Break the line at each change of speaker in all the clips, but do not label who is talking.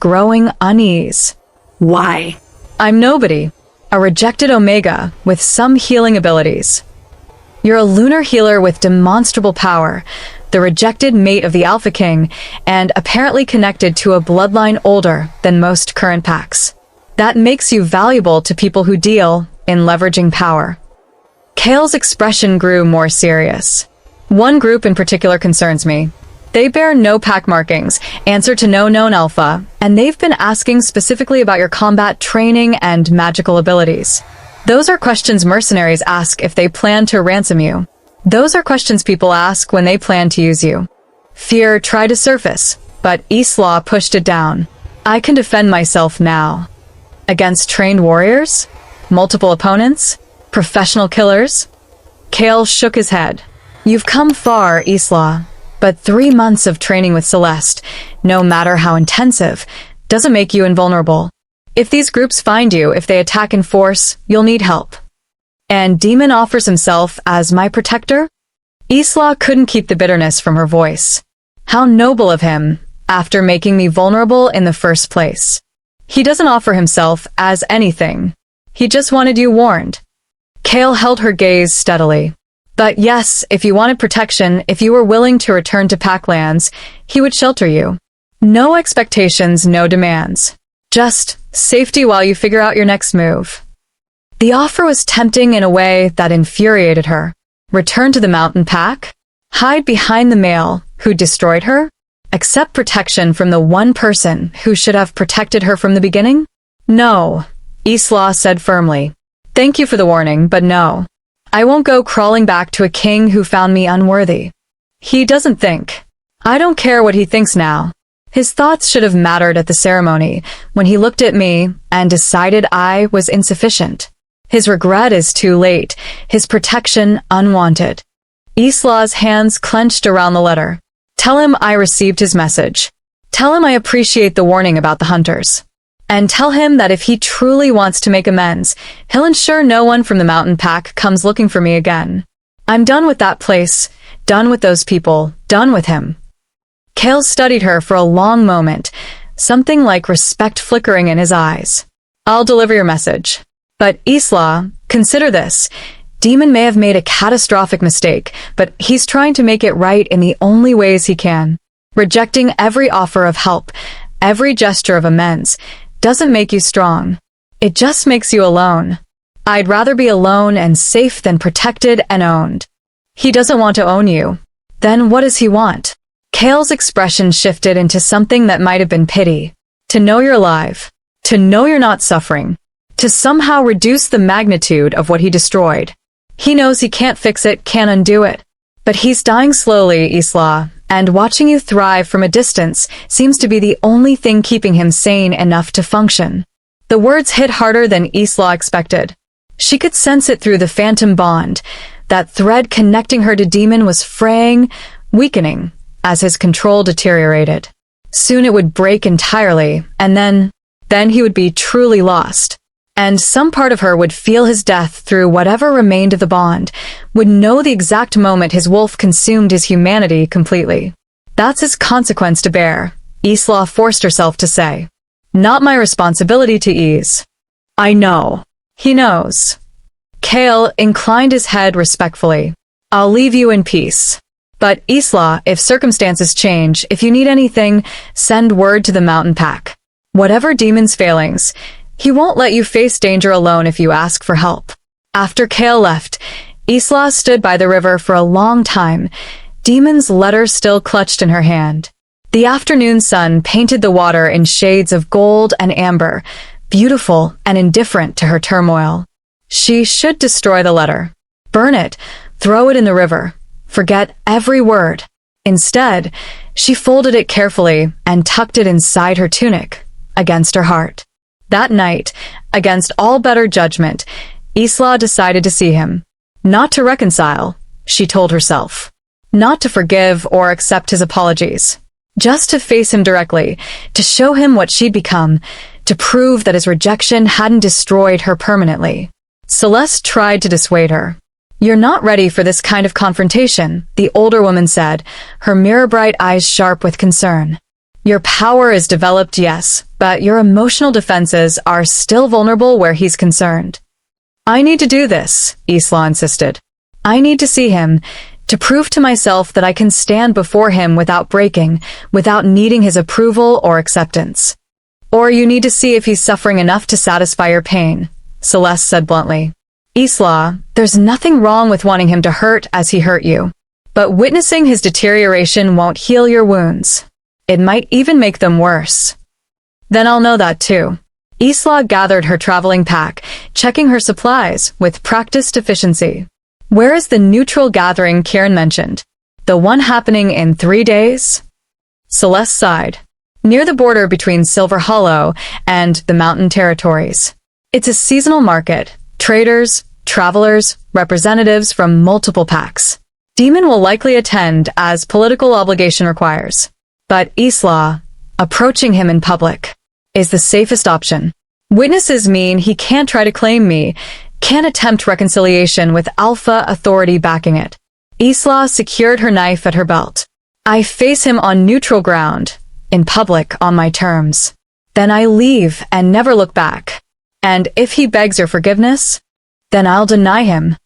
growing unease.
Why?
I'm nobody, a rejected Omega with some healing abilities. You're a lunar healer with demonstrable power, the rejected mate of the Alpha King, and apparently connected to a bloodline older than most current packs. That makes you valuable to people who deal in leveraging power. Kale's expression grew more serious. One group in particular concerns me. They bear no pack markings, answer to no known alpha, and they've been asking specifically about your combat training and magical abilities. Those are questions mercenaries ask if they plan to ransom you. Those are questions people ask when they plan to use you. Fear tried to surface, but Isla pushed it down. I can defend myself now. Against trained warriors? Multiple opponents? Professional killers? Kale shook his head. You've come far, Isla, but 3 months of training with Celeste, no matter how intensive, doesn't make you invulnerable. If these groups find you, if they attack in force, you'll need help. And Demon offers himself as my protector? Isla couldn't keep the bitterness from her voice. How noble of him, after making me vulnerable in the first place. He doesn't offer himself as anything. He just wanted you warned. Kale held her gaze steadily. But yes, if you wanted protection, if you were willing to return to Packlands, he would shelter you. No expectations, no demands. Just safety while you figure out your next move. The offer was tempting in a way that infuriated her. Return to the mountain pack? Hide behind the male who destroyed her? Accept protection from the one person who should have protected her from the beginning? No, Isla said firmly. Thank you for the warning, but no. I won't go crawling back to a king who found me unworthy. He doesn't think. I don't care what he thinks now. His thoughts should have mattered at the ceremony, when he looked at me and decided I was insufficient. His regret is too late, his protection unwanted. Isla's hands clenched around the letter. Tell him I received his message. Tell him I appreciate the warning about the hunters. And tell him that if he truly wants to make amends, he'll ensure no one from the mountain pack comes looking for me again. I'm done with that place, done with those people, done with him. Kale studied her for a long moment, something like respect flickering in his eyes. I'll deliver your message. But Isla, consider this. Demon may have made a catastrophic mistake, but he's trying to make it right in the only ways he can. Rejecting every offer of help, every gesture of amends, doesn't make you strong. It just makes you alone. I'd rather be alone and safe than protected and owned. He doesn't want to own you. Then what does he want? Kale's expression shifted into something that might have been pity. To know you're alive. To know you're not suffering. To somehow reduce the magnitude of what he destroyed. He knows he can't fix it, can't undo it. But he's dying slowly, Isla, and watching you thrive from a distance seems to be the only thing keeping him sane enough to function. The words hit harder than Isla expected. She could sense it through the phantom bond. That thread connecting her to Demon was fraying, weakening, as his control deteriorated. Soon it would break entirely, and then he would be truly lost. And some part of her would feel his death through whatever remained of the bond, would know the exact moment his wolf consumed his humanity completely. That's his consequence to bear, Isla forced herself to say. Not my responsibility to ease. I know. He knows. Kale inclined his head respectfully. I'll leave you in peace. But Isla, if circumstances change, if you need anything, send word to the mountain pack. Whatever Demon's failings, he won't let you face danger alone if you ask for help. After Kale left, Isla stood by the river for a long time, Demon's letter still clutched in her hand. The afternoon sun painted the water in shades of gold and amber, beautiful and indifferent to her turmoil. She should destroy the letter. Burn it, throw it in the river. Forget every word. Instead, she folded it carefully and tucked it inside her tunic, against her heart. That night, against all better judgment, Isla decided to see him. Not to reconcile, she told herself. Not to forgive or accept his apologies. Just to face him directly, to show him what she'd become, to prove that his rejection hadn't destroyed her permanently. Celeste tried to dissuade her. You're not ready for this kind of confrontation, the older woman said, her mirror-bright eyes sharp with concern. Your power is developed, yes, but your emotional defenses are still vulnerable where he's concerned. I need to do this, Isla insisted. I need to see him, to prove to myself that I can stand before him without breaking, without needing his approval or acceptance. Or you need to see if he's suffering enough to satisfy your pain, Celeste said bluntly. Isla, there's nothing wrong with wanting him to hurt as he hurt you. But witnessing his deterioration won't heal your wounds. It might even make them worse. Then I'll know that too. Isla gathered her traveling pack, checking her supplies with practiced efficiency. Where is the neutral gathering Kieran mentioned? The one happening in 3 days? Celeste sighed. Near the border between Silver Hollow and the mountain territories. It's a seasonal market. Traders, travelers, representatives from multiple packs. Demon will likely attend as political obligation requires. But Isla, approaching him in public, is the safest option. Witnesses mean he can't try to claim me, can't attempt reconciliation with alpha authority backing it. Isla secured her knife at her belt. I face him on neutral ground, in public on my terms. Then I leave and never look back. And if he begs your forgiveness, then I'll deny him.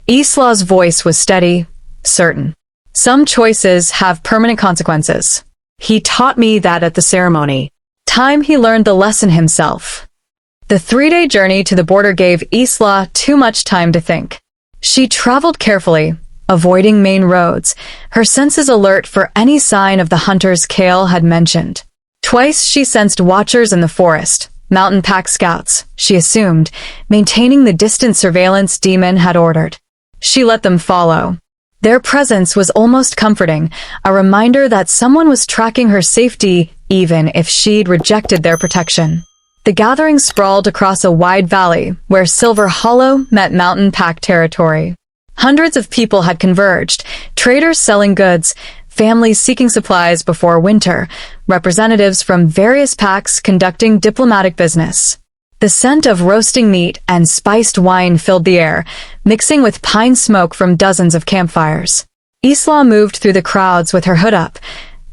Isla's voice was steady, certain. Some choices have permanent consequences. He taught me that at the ceremony. Time he learned the lesson himself. The 3-day journey to the border gave Isla too much time to think. She traveled carefully, avoiding main roads, her senses alert for any sign of the hunters Kale had mentioned. Twice she sensed watchers in the forest, mountain pack scouts, she assumed, maintaining the distant surveillance Demon had ordered. She let them follow. Their presence was almost comforting, a reminder that someone was tracking her safety even if she'd rejected their protection. The gathering sprawled across a wide valley where Silver Hollow met mountain pack territory. Hundreds of people had converged, traders selling goods, families seeking supplies before winter, representatives from various packs conducting diplomatic business. The scent of roasting meat and spiced wine filled the air, mixing with pine smoke from dozens of campfires. Isla moved through the crowds with her hood up,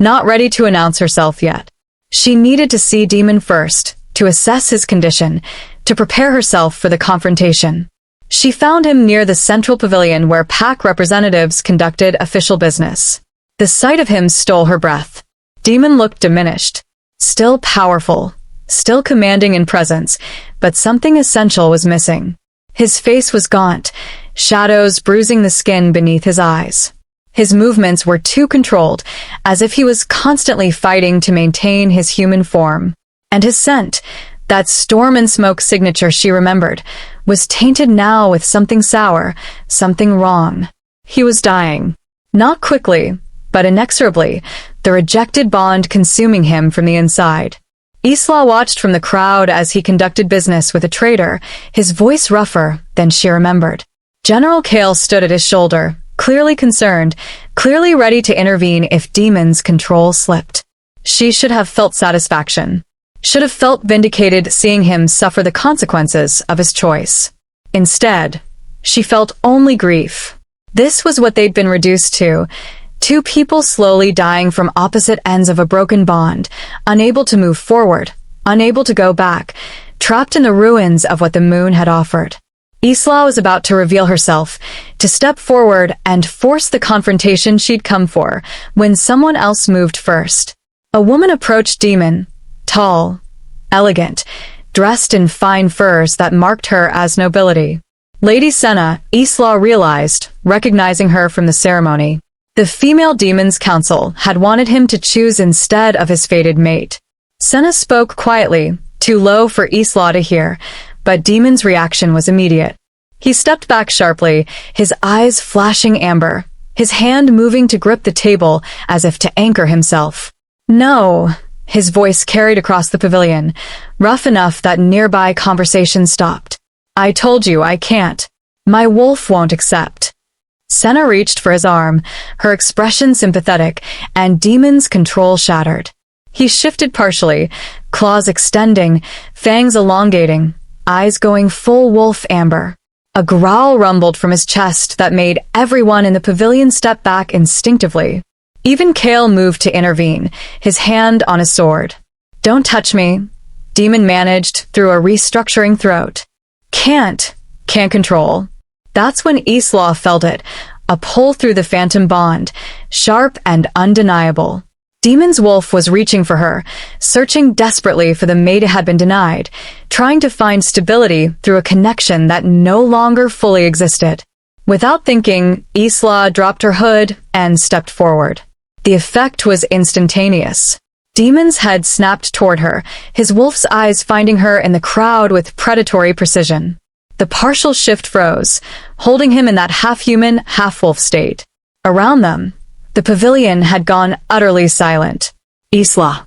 not ready to announce herself yet. She needed to see Demon first, to assess his condition, to prepare herself for the confrontation. She found him near the central pavilion where pack representatives conducted official business. The sight of him stole her breath. Demon looked diminished, still powerful, still commanding in presence, but something essential was missing. His face was gaunt, shadows bruising the skin beneath his eyes. His movements were too controlled, as if he was constantly fighting to maintain his human form. And his scent, that storm and smoke signature she remembered, was tainted now with something sour, something wrong. He was dying. Not quickly, but inexorably, the rejected bond consuming him from the inside. Isla watched from the crowd as he conducted business with a trader, his voice rougher than she remembered. General Kale stood at his shoulder, clearly concerned, clearly ready to intervene if Demon's control slipped. She should have felt satisfaction. Should have felt vindicated seeing him suffer the consequences of his choice. Instead, she felt only grief. This was what they'd been reduced to. Two people slowly dying from opposite ends of a broken bond, unable to move forward, unable to go back, trapped in the ruins of what the moon had offered. Isla was about to reveal herself, to step forward and force the confrontation she'd come for, when someone else moved first. A woman approached Demon, tall, elegant, dressed in fine furs that marked her as nobility. Lady Senna, Isla realized, recognizing her from the ceremony. The female Demon's Council had wanted him to choose instead of his fated mate. Senna spoke quietly, too low for Isla to hear, but Demon's reaction was immediate. He stepped back sharply, his eyes flashing amber, his hand moving to grip the table as if to anchor himself. No, his voice carried across the pavilion, rough enough that nearby conversation stopped. I told you I can't. My wolf won't accept. Senna reached for his arm, her expression sympathetic, and Demon's control shattered. He shifted partially, claws extending, fangs elongating, eyes going full wolf amber. A growl rumbled from his chest that made everyone in the pavilion step back instinctively. Even Kale moved to intervene, his hand on his sword. "Don't touch me," Demon managed through a restructuring throat. Can't control." That's when Isla felt it, a pull through the phantom bond, sharp and undeniable. Demon's wolf was reaching for her, searching desperately for the mate it had been denied, trying to find stability through a connection that no longer fully existed. Without thinking, Isla dropped her hood and stepped forward. The effect was instantaneous. Demon's head snapped toward her, his wolf's eyes finding her in the crowd with predatory precision. The partial shift froze, holding him in that half-human, half-wolf state. Around them, the pavilion had gone utterly silent. Isla.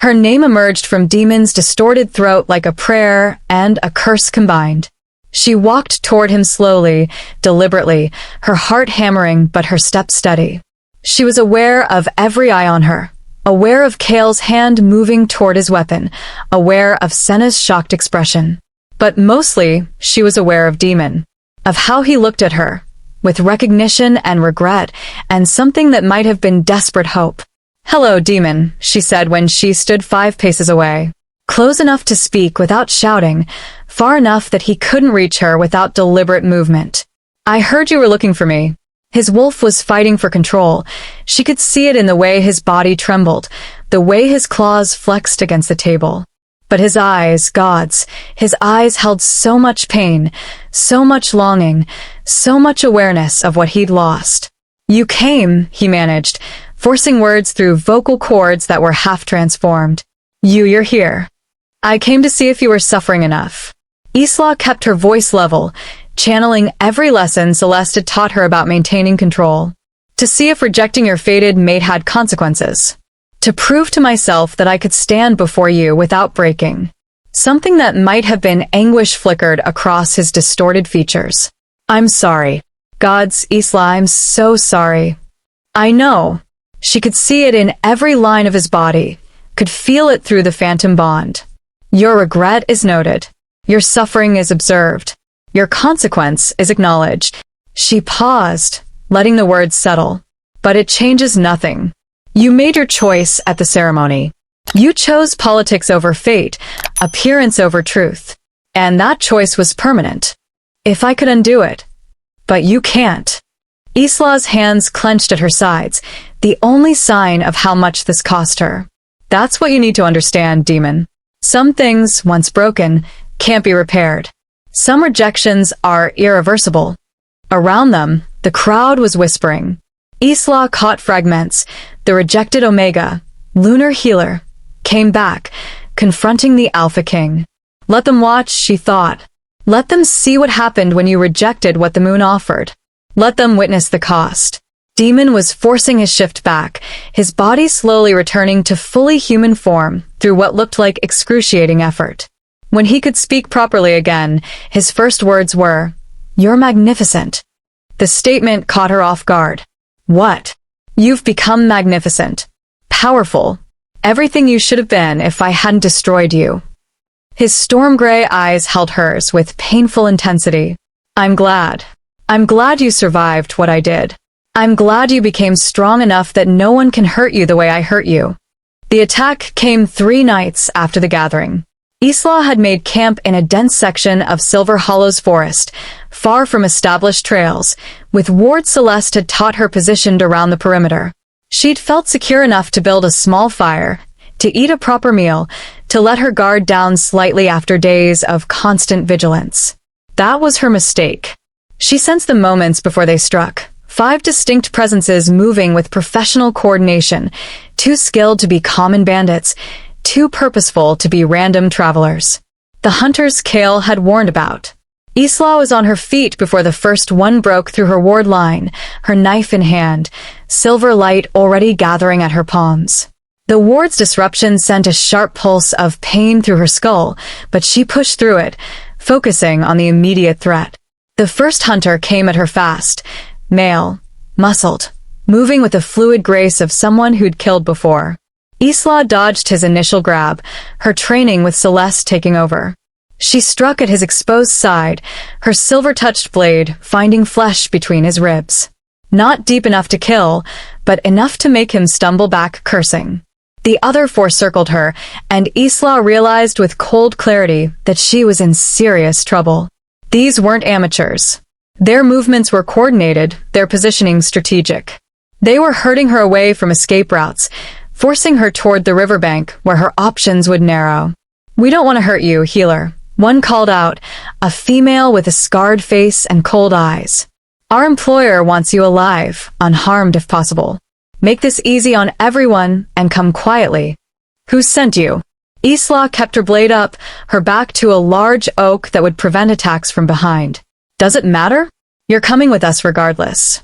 Her name emerged from Demon's distorted throat like a prayer and a curse combined. She walked toward him slowly, deliberately, her heart hammering but her step steady. She was aware of every eye on her, aware of Kale's hand moving toward his weapon, aware of Senna's shocked expression. But mostly, she was aware of Demon, of how he looked at her, with recognition and regret, and something that might have been desperate hope. "Hello, Demon," she said when she stood 5 paces away. Close enough to speak without shouting, far enough that he couldn't reach her without deliberate movement. "I heard you were looking for me." His wolf was fighting for control. She could see it in the way his body trembled, the way his claws flexed against the table. But his eyes, gods, his eyes held so much pain, so much longing, so much awareness of what he'd lost. "You came," he managed, forcing words through vocal cords that were half-transformed. You're here. I came to see if you were suffering enough." Isla kept her voice level, channeling every lesson Celeste had taught her about maintaining control. "To see if rejecting your fated mate had consequences. To prove to myself that I could stand before you without breaking." Something that might have been anguish flickered across his distorted features. "I'm sorry. Gods, Isla, I'm so sorry." "I know." She could see it in every line of his body, could feel it through the phantom bond. "Your regret is noted. Your suffering is observed. Your consequence is acknowledged." She paused, letting the words settle. "But it changes nothing. You made your choice at the ceremony. You chose politics over fate, appearance over truth. And that choice was permanent. If I could undo it. But you can't." Isla's hands clenched at her sides, the only sign of how much this cost her. "That's what you need to understand, Demon. Some things, once broken, can't be repaired. Some rejections are irreversible." Around them, the crowd was whispering. Isla caught fragments. The rejected Omega, Lunar healer, came back, confronting the Alpha King. Let them watch, she thought. Let them see what happened when you rejected what the moon offered. Let them witness the cost. Demon was forcing his shift back, his body slowly returning to fully human form through what looked like excruciating effort. When he could speak properly again, his first words were, "You're magnificent." The statement caught her off guard. "What?" "You've become magnificent. Powerful. Everything you should have been if I hadn't destroyed you." His storm-gray eyes held hers with painful intensity. I'm glad you survived what I did. I'm glad you became strong enough that no one can hurt you the way I hurt you." The attack came 3 nights after the gathering. Isla had made camp in a dense section of Silver Hollow's forest, far from established trails, with Ward Celeste had taught her positioned around the perimeter. She'd felt secure enough to build a small fire, to eat a proper meal, to let her guard down slightly after days of constant vigilance. That was her mistake. She sensed the moments before they struck. 5 distinct presences moving with professional coordination, too skilled to be common bandits, too purposeful to be random travelers. The hunters Kale had warned about. Isla was on her feet before the first one broke through her ward line, her knife in hand, silver light already gathering at her palms. The ward's disruption sent a sharp pulse of pain through her skull, but she pushed through it, focusing on the immediate threat. The first hunter came at her fast, male, muscled, moving with the fluid grace of someone who'd killed before. Isla dodged his initial grab, her training with Celeste taking over. She struck at his exposed side, her silver-touched blade finding flesh between his ribs. Not deep enough to kill, but enough to make him stumble back cursing. The other four circled her, and Isla realized with cold clarity that she was in serious trouble. These weren't amateurs. Their movements were coordinated, their positioning strategic. They were herding her away from escape routes, forcing her toward the riverbank where her options would narrow. "We don't want to hurt you, healer," one called out, a female with a scarred face and cold eyes. "Our employer wants you alive, unharmed if possible. Make this easy on everyone and come quietly." "Who sent you?" Isla kept her blade up, her back to a large oak that would prevent attacks from behind. "Does it matter? You're coming with us regardless."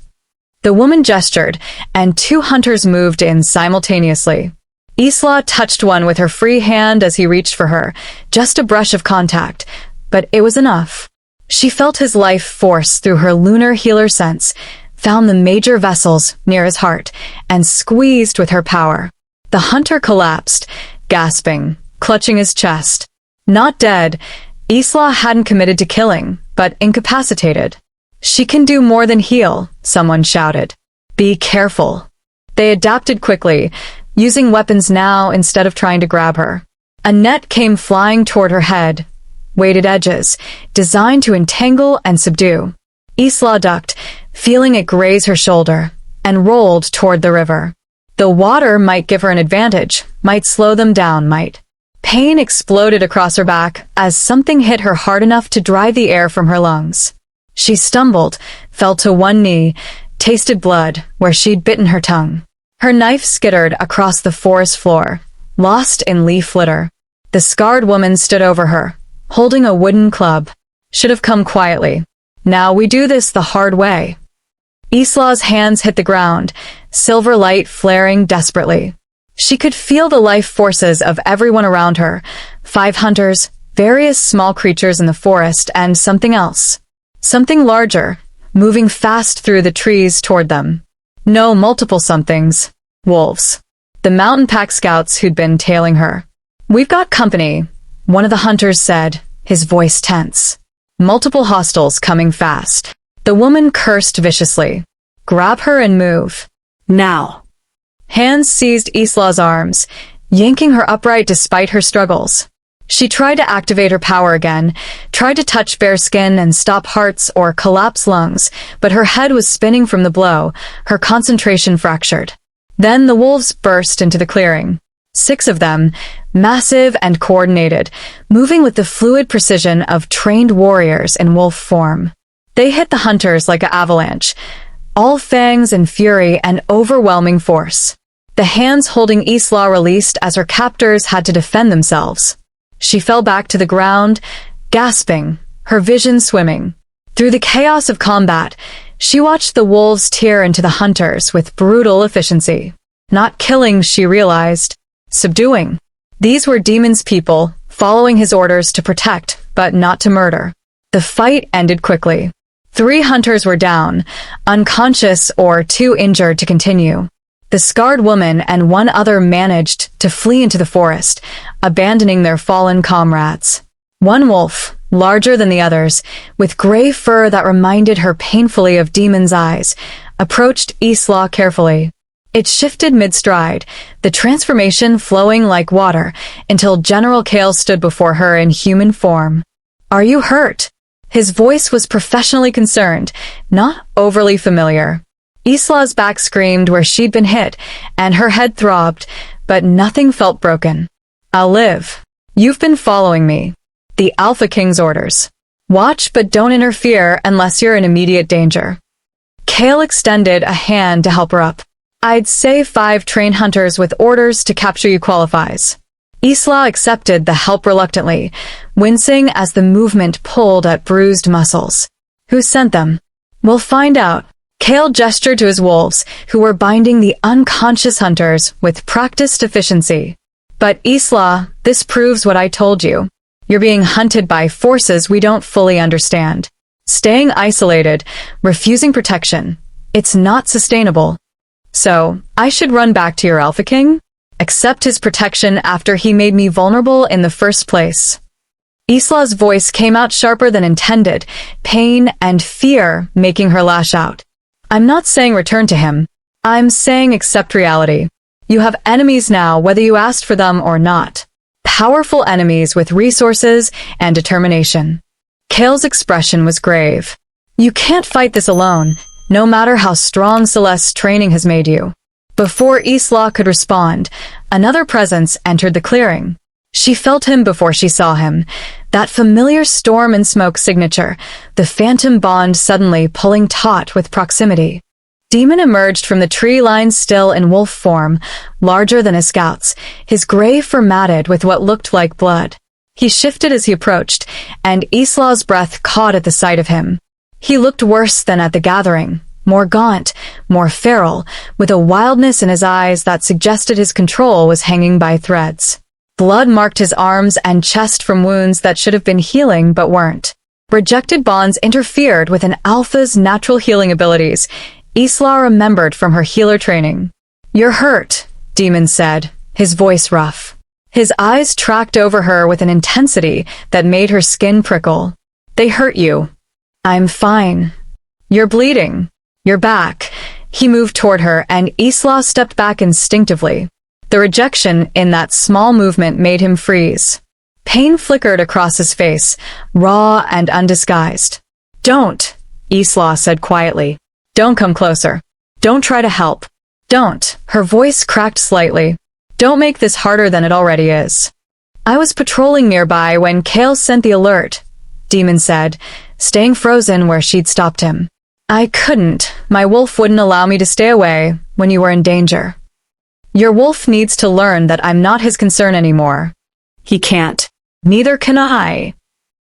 The woman gestured, and two hunters moved in simultaneously. Isla touched one with her free hand as he reached for her, just a brush of contact, but it was enough. She felt his life force through her lunar healer sense, found the major vessels near his heart, and squeezed with her power. The hunter collapsed, gasping, clutching his chest. Not dead, Isla hadn't committed to killing, but incapacitated. "She can do more than heal," someone shouted. "Be careful." They adapted quickly, using weapons now instead of trying to grab her. A net came flying toward her head, weighted edges, designed to entangle and subdue. Isla ducked, feeling it graze her shoulder, and rolled toward the river. The water might give her an advantage, might slow them down, might. Pain exploded across her back as something hit her hard enough to drive the air from her lungs. She stumbled, fell to one knee, tasted blood where she'd bitten her tongue. Her knife skittered across the forest floor, lost in leaf litter. The scarred woman stood over her, holding a wooden club. "Should have come quietly. Now we do this the hard way." Isla's hands hit the ground, silver light flaring desperately. She could feel the life forces of everyone around her, 5 hunters, various small creatures in the forest, and something else. Something larger, moving fast through the trees toward them. No, multiple somethings. Wolves. The mountain pack scouts who'd been tailing her. "We've got company," one of the hunters said, his voice tense. "Multiple hostiles coming fast." The woman cursed viciously. "Grab her and move. Now." Hands seized Isla's arms, yanking her upright despite her struggles. She tried to activate her power again, tried to touch bare skin and stop hearts or collapse lungs, but her head was spinning from the blow, her concentration fractured. Then the wolves burst into the clearing. 6 of them, massive and coordinated, moving with the fluid precision of trained warriors in wolf form. They hit the hunters like an avalanche, all fangs and fury and overwhelming force. The hands holding Isla released as her captors had to defend themselves. She fell back to the ground, gasping, her vision swimming. Through the chaos of combat, she watched the wolves tear into the hunters with brutal efficiency. Not killing, she realized. Subduing. These were Demon's people, following his orders to protect, but not to murder. The fight ended quickly. 3 hunters were down, unconscious or too injured to continue. The scarred woman and 1 other managed to flee into the forest, abandoning their fallen comrades. 1 wolf, larger than the others, with gray fur that reminded her painfully of Demon's eyes, approached Isla carefully. It shifted mid-stride, the transformation flowing like water, until General Kale stood before her in human form. "Are you hurt?" His voice was professionally concerned, not overly familiar. Isla's back screamed where she'd been hit, and her head throbbed, but nothing felt broken. "I'll live. You've been following me." The Alpha King's orders. "Watch but don't interfere unless you're in immediate danger." Kale extended a hand to help her up. "I'd say 5 trained hunters with orders to capture you qualifies." Isla accepted the help reluctantly, wincing as the movement pulled at bruised muscles. "Who sent them?" "We'll find out." Kale gestured to his wolves, who were binding the unconscious hunters with practiced efficiency. "But Isla, this proves what I told you. You're being hunted by forces we don't fully understand. Staying isolated, refusing protection. It's not sustainable. So, I should run back to your Alpha King? Accept his protection after he made me vulnerable in the first place." Isla's voice came out sharper than intended, pain and fear making her lash out. I'm not saying return to him. I'm saying accept reality. You have enemies now, whether you asked for them or not. Powerful enemies with resources and determination. Kale's expression was grave. You can't fight this alone, no matter how strong Celeste's training has made you. Before Isla could respond, another presence entered the clearing. She felt him before she saw him. That familiar storm and smoke signature, the phantom bond suddenly pulling taut with proximity. Demon emerged from the tree lined still in wolf form, larger than his scouts, his gray fur matted with what looked like blood. He shifted as he approached, and Isla's breath caught at the sight of him. He looked worse than at the gathering, more gaunt, more feral, with a wildness in his eyes that suggested his control was hanging by threads. Blood marked his arms and chest from wounds that should have been healing but weren't. Rejected bonds interfered with an alpha's natural healing abilities. Isla remembered from her healer training. You're hurt, Demon said, his voice rough. His eyes tracked over her with an intensity that made her skin prickle. They hurt you. I'm fine. You're bleeding. You're back. He moved toward her, and Isla stepped back instinctively. The rejection in that small movement made him freeze. Pain flickered across his face, raw and undisguised. Don't, Isla said quietly. Don't come closer. Don't try to help. Don't. Her voice cracked slightly. Don't make this harder than it already is. I was patrolling nearby when Kale sent the alert, Demon said, staying frozen where she'd stopped him. I couldn't. My wolf wouldn't allow me to stay away when you were in danger. Your wolf needs to learn that I'm not his concern anymore. He can't. Neither can I.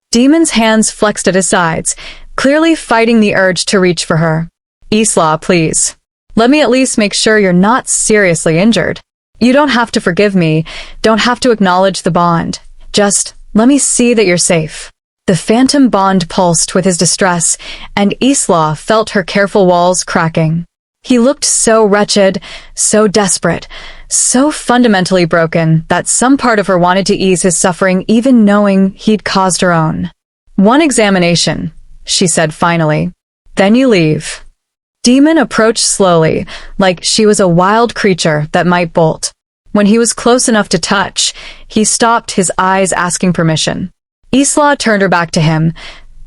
Demon's hands flexed at his sides, clearly fighting the urge to reach for her. Isla, please. Let me at least make sure you're not seriously injured. You don't have to forgive me, don't have to acknowledge the bond. Just let me see that you're safe. The phantom bond pulsed with his distress, and Isla felt her careful walls cracking. He looked so wretched, so desperate, so fundamentally broken that some part of her wanted to ease his suffering even knowing he'd caused her own. One examination, she said finally. Then you leave. Demon approached slowly, like she was a wild creature that might bolt. When he was close enough to touch, he stopped, his eyes asking permission. Isla turned her back to him,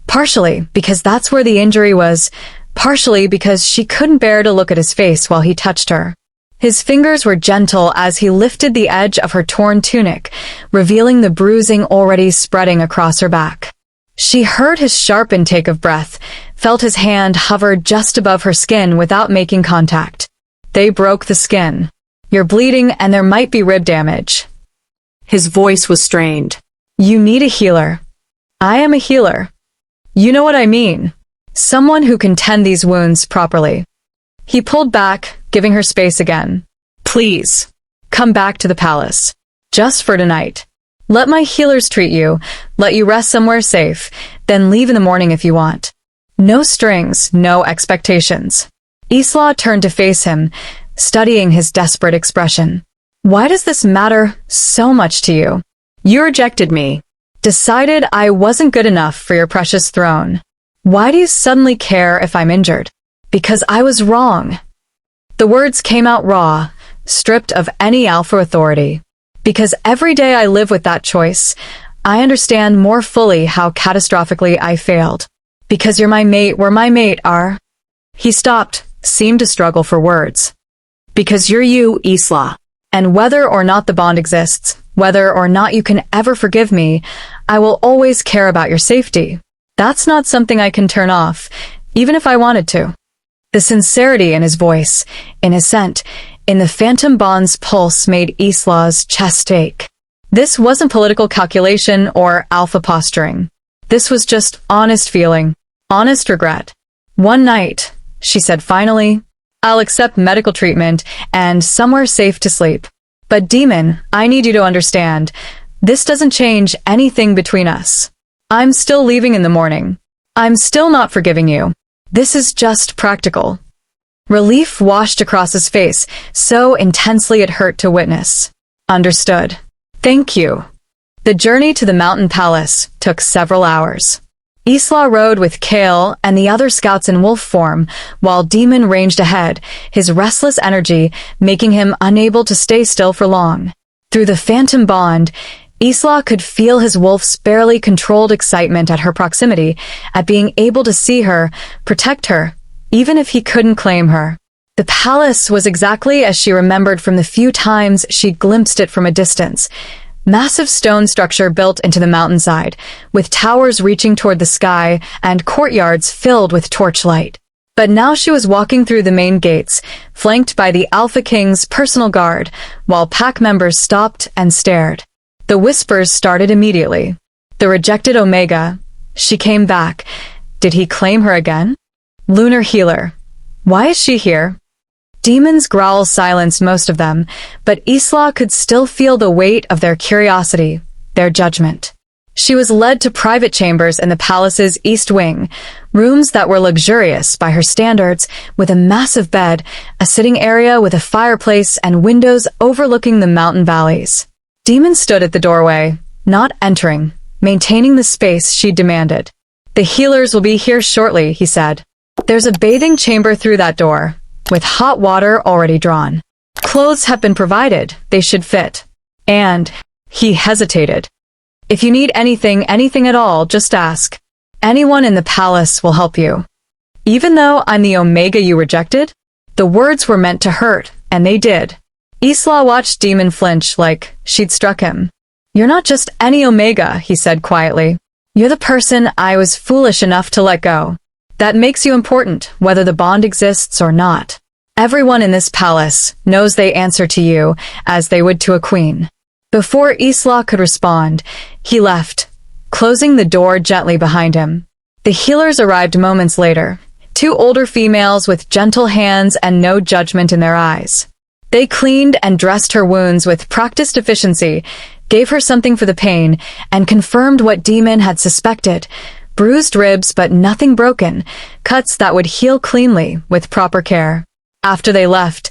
partially because that's where the injury was, partially because she couldn't bear to look at his face while he touched her. His fingers were gentle as he lifted the edge of her torn tunic, revealing the bruising already spreading across her back. She heard his sharp intake of breath, felt his hand hover just above her skin without making contact. They broke the skin. You're bleeding and there might be rib damage. His voice was strained. You need a healer. I am a healer. You know what I mean. Someone who can tend these wounds properly. He pulled back, giving her space again. Please, come back to the palace. Just for tonight. Let my healers treat you, let you rest somewhere safe, then leave in the morning if you want. No strings, no expectations. Isla turned to face him, studying his desperate expression. Why does this matter so much to you? You rejected me. Decided I wasn't good enough for your precious throne. Why do you suddenly care if I'm injured? Because I was wrong. The words came out raw, stripped of any alpha authority. Because every day I live with that choice, I understand more fully how catastrophically I failed. Because you're my mate, we're my mate, are. He stopped, seemed to struggle for words. Because you're you, Isla. And whether or not the bond exists, whether or not you can ever forgive me, I will always care about your safety. That's not something I can turn off, even if I wanted to. The sincerity in his voice, in his scent, in the phantom bond's pulse made Isla's chest ache. This wasn't political calculation or alpha posturing. This was just honest feeling, honest regret. One night, she said finally, I'll accept medical treatment and somewhere safe to sleep. But Demon, I need you to understand, this doesn't change anything between us. I'm still leaving in the morning. I'm still not forgiving you. This is just practical. Relief washed across his face, so intensely it hurt to witness. Understood. Thank you. The journey to the mountain palace took several hours. Isla rode with Kale and the other scouts in wolf form, while Demon ranged ahead, his restless energy making him unable to stay still for long. Through the phantom bond, Isla could feel his wolf's barely controlled excitement at her proximity, at being able to see her, protect her, even if he couldn't claim her. The palace was exactly as she remembered from the few times she'd glimpsed it from a distance. Massive stone structure built into the mountainside, with towers reaching toward the sky and courtyards filled with torchlight. But now she was walking through the main gates, flanked by the Alpha King's personal guard, while pack members stopped and stared. The whispers started immediately. The rejected Omega. She came back. Did he claim her again? Lunar healer. Why is she here? Demons' growls silenced most of them, but Isla could still feel the weight of their curiosity, their judgment. She was led to private chambers in the palace's east wing, rooms that were luxurious by her standards, with a massive bed, a sitting area with a fireplace, and windows overlooking the mountain valleys. Demon stood at the doorway, not entering, maintaining the space she demanded. "The healers will be here shortly," he said. "There's a bathing chamber through that door, with hot water already drawn. Clothes have been provided, they should fit. And," he hesitated, "if you need anything at all, just ask. Anyone in the palace will help you." Even though I'm the Omega you rejected? The words were meant to hurt, and they did. Isla watched Demon flinch like she'd struck him. "You're not just any Omega," he said quietly. "You're the person I was foolish enough to let go. That makes you important, whether the bond exists or not. Everyone in this palace knows they answer to you, as they would to a queen." Before Isla could respond, he left, closing the door gently behind him. The healers arrived moments later, two older females with gentle hands and no judgment in their eyes. They cleaned and dressed her wounds with practiced efficiency, gave her something for the pain, and confirmed what Demon had suspected: bruised ribs but nothing broken, cuts that would heal cleanly with proper care. After they left,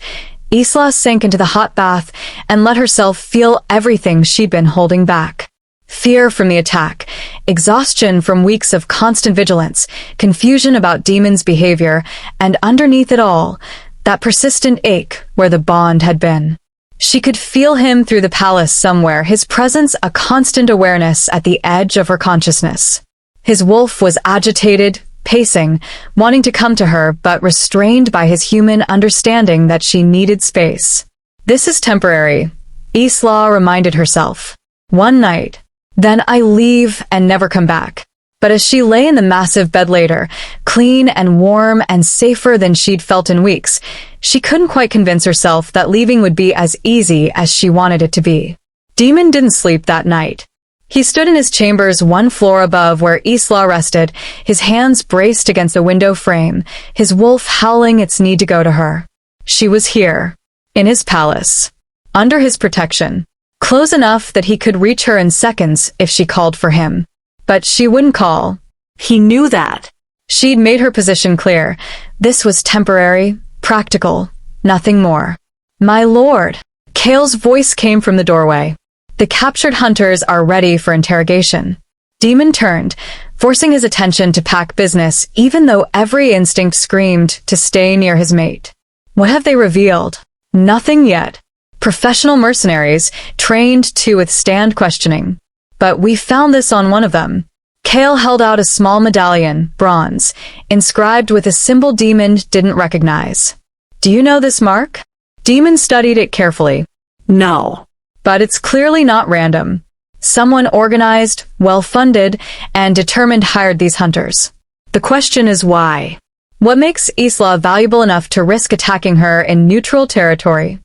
Isla sank into the hot bath and let herself feel everything she'd been holding back. Fear from the attack, exhaustion from weeks of constant vigilance, confusion about Demon's behavior, and underneath it all, that persistent ache where the bond had been. She could feel him through the palace somewhere, his presence a constant awareness at the edge of her consciousness. His wolf was agitated, pacing, wanting to come to her, but restrained by his human understanding that she needed space. "This is temporary," Isla reminded herself. "One night. Then I leave and never come back." But as she lay in the massive bed later, clean and warm and safer than she'd felt in weeks, she couldn't quite convince herself that leaving would be as easy as she wanted it to be. Demon didn't sleep that night. He stood in his chambers one floor above where Isla rested, his hands braced against the window frame, his wolf howling its need to go to her. She was here, in his palace, under his protection, close enough that he could reach her in seconds if she called for him. But she wouldn't call. He knew that. She'd made her position clear. This was temporary, practical, nothing more. "My lord," Kale's voice came from the doorway. "The captured hunters are ready for interrogation." Demon turned, forcing his attention to pack business, even though every instinct screamed to stay near his mate. What have they revealed? Nothing yet. Professional mercenaries, trained to withstand questioning. But we found this on one of them. Kale held out a small medallion, bronze, inscribed with a symbol Demon didn't recognize. "Do you know this mark?" Demon studied it carefully. "No. But it's clearly not random. Someone organized, well-funded, and determined hired these hunters. The question is why? What makes Isla valuable enough to risk attacking her in neutral territory?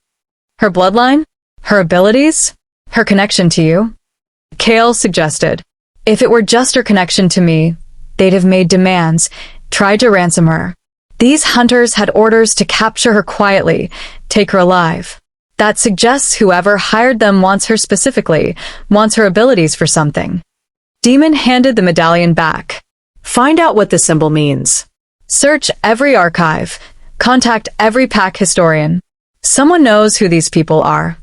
Her bloodline? Her abilities? Her connection to you?" Kale suggested. "If it were just her connection to me, they'd have made demands, tried to ransom her. These hunters had orders to capture her quietly, take her alive. That suggests whoever hired them wants her specifically, wants her abilities for something." Demon handed the medallion back. "Find out what the symbol means. Search every archive. Contact every pack historian. Someone knows who these people are."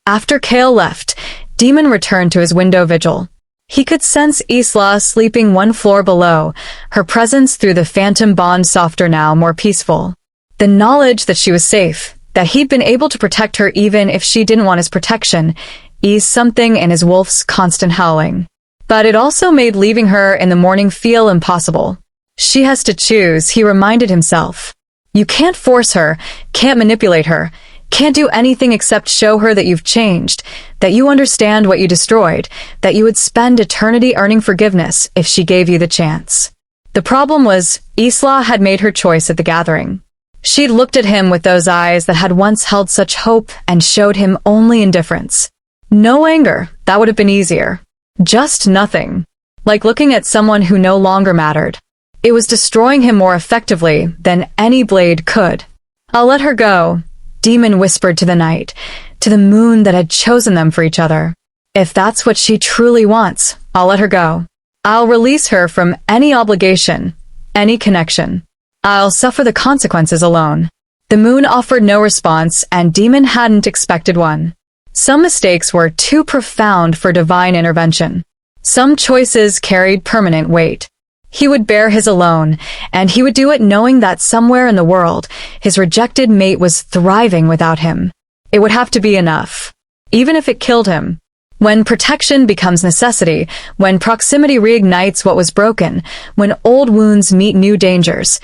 After Kale left, Demon returned to his window vigil. He could sense Isla sleeping one floor below, her presence through the phantom bond softer now, more peaceful. The knowledge that she was safe, that he'd been able to protect her even if she didn't want his protection, eased something in his wolf's constant howling. But it also made leaving her in the morning feel impossible. She has to choose, he reminded himself. You can't force her, can't manipulate her, can't do anything except show her that you've changed, that you understand what you destroyed, that you would spend eternity earning forgiveness if she gave you the chance. The problem was, Isla had made her choice at the gathering. She'd looked at him with those eyes that had once held such hope and showed him only indifference. No anger, that would have been easier. Just nothing. Like looking at someone who no longer mattered. It was destroying him more effectively than any blade could. I'll let her go, Demon whispered to the night, to the moon that had chosen them for each other. If that's what she truly wants, I'll let her go. I'll release her from any obligation, any connection. I'll suffer the consequences alone. The moon offered no response, and Demon hadn't expected one. Some mistakes were too profound for divine intervention. Some choices carried permanent weight. He would bear his alone, and he would do it knowing that somewhere in the world, his rejected mate was thriving without him. It would have to be enough, even if it killed him. When protection becomes necessity, when proximity reignites what was broken, when old wounds meet new dangers,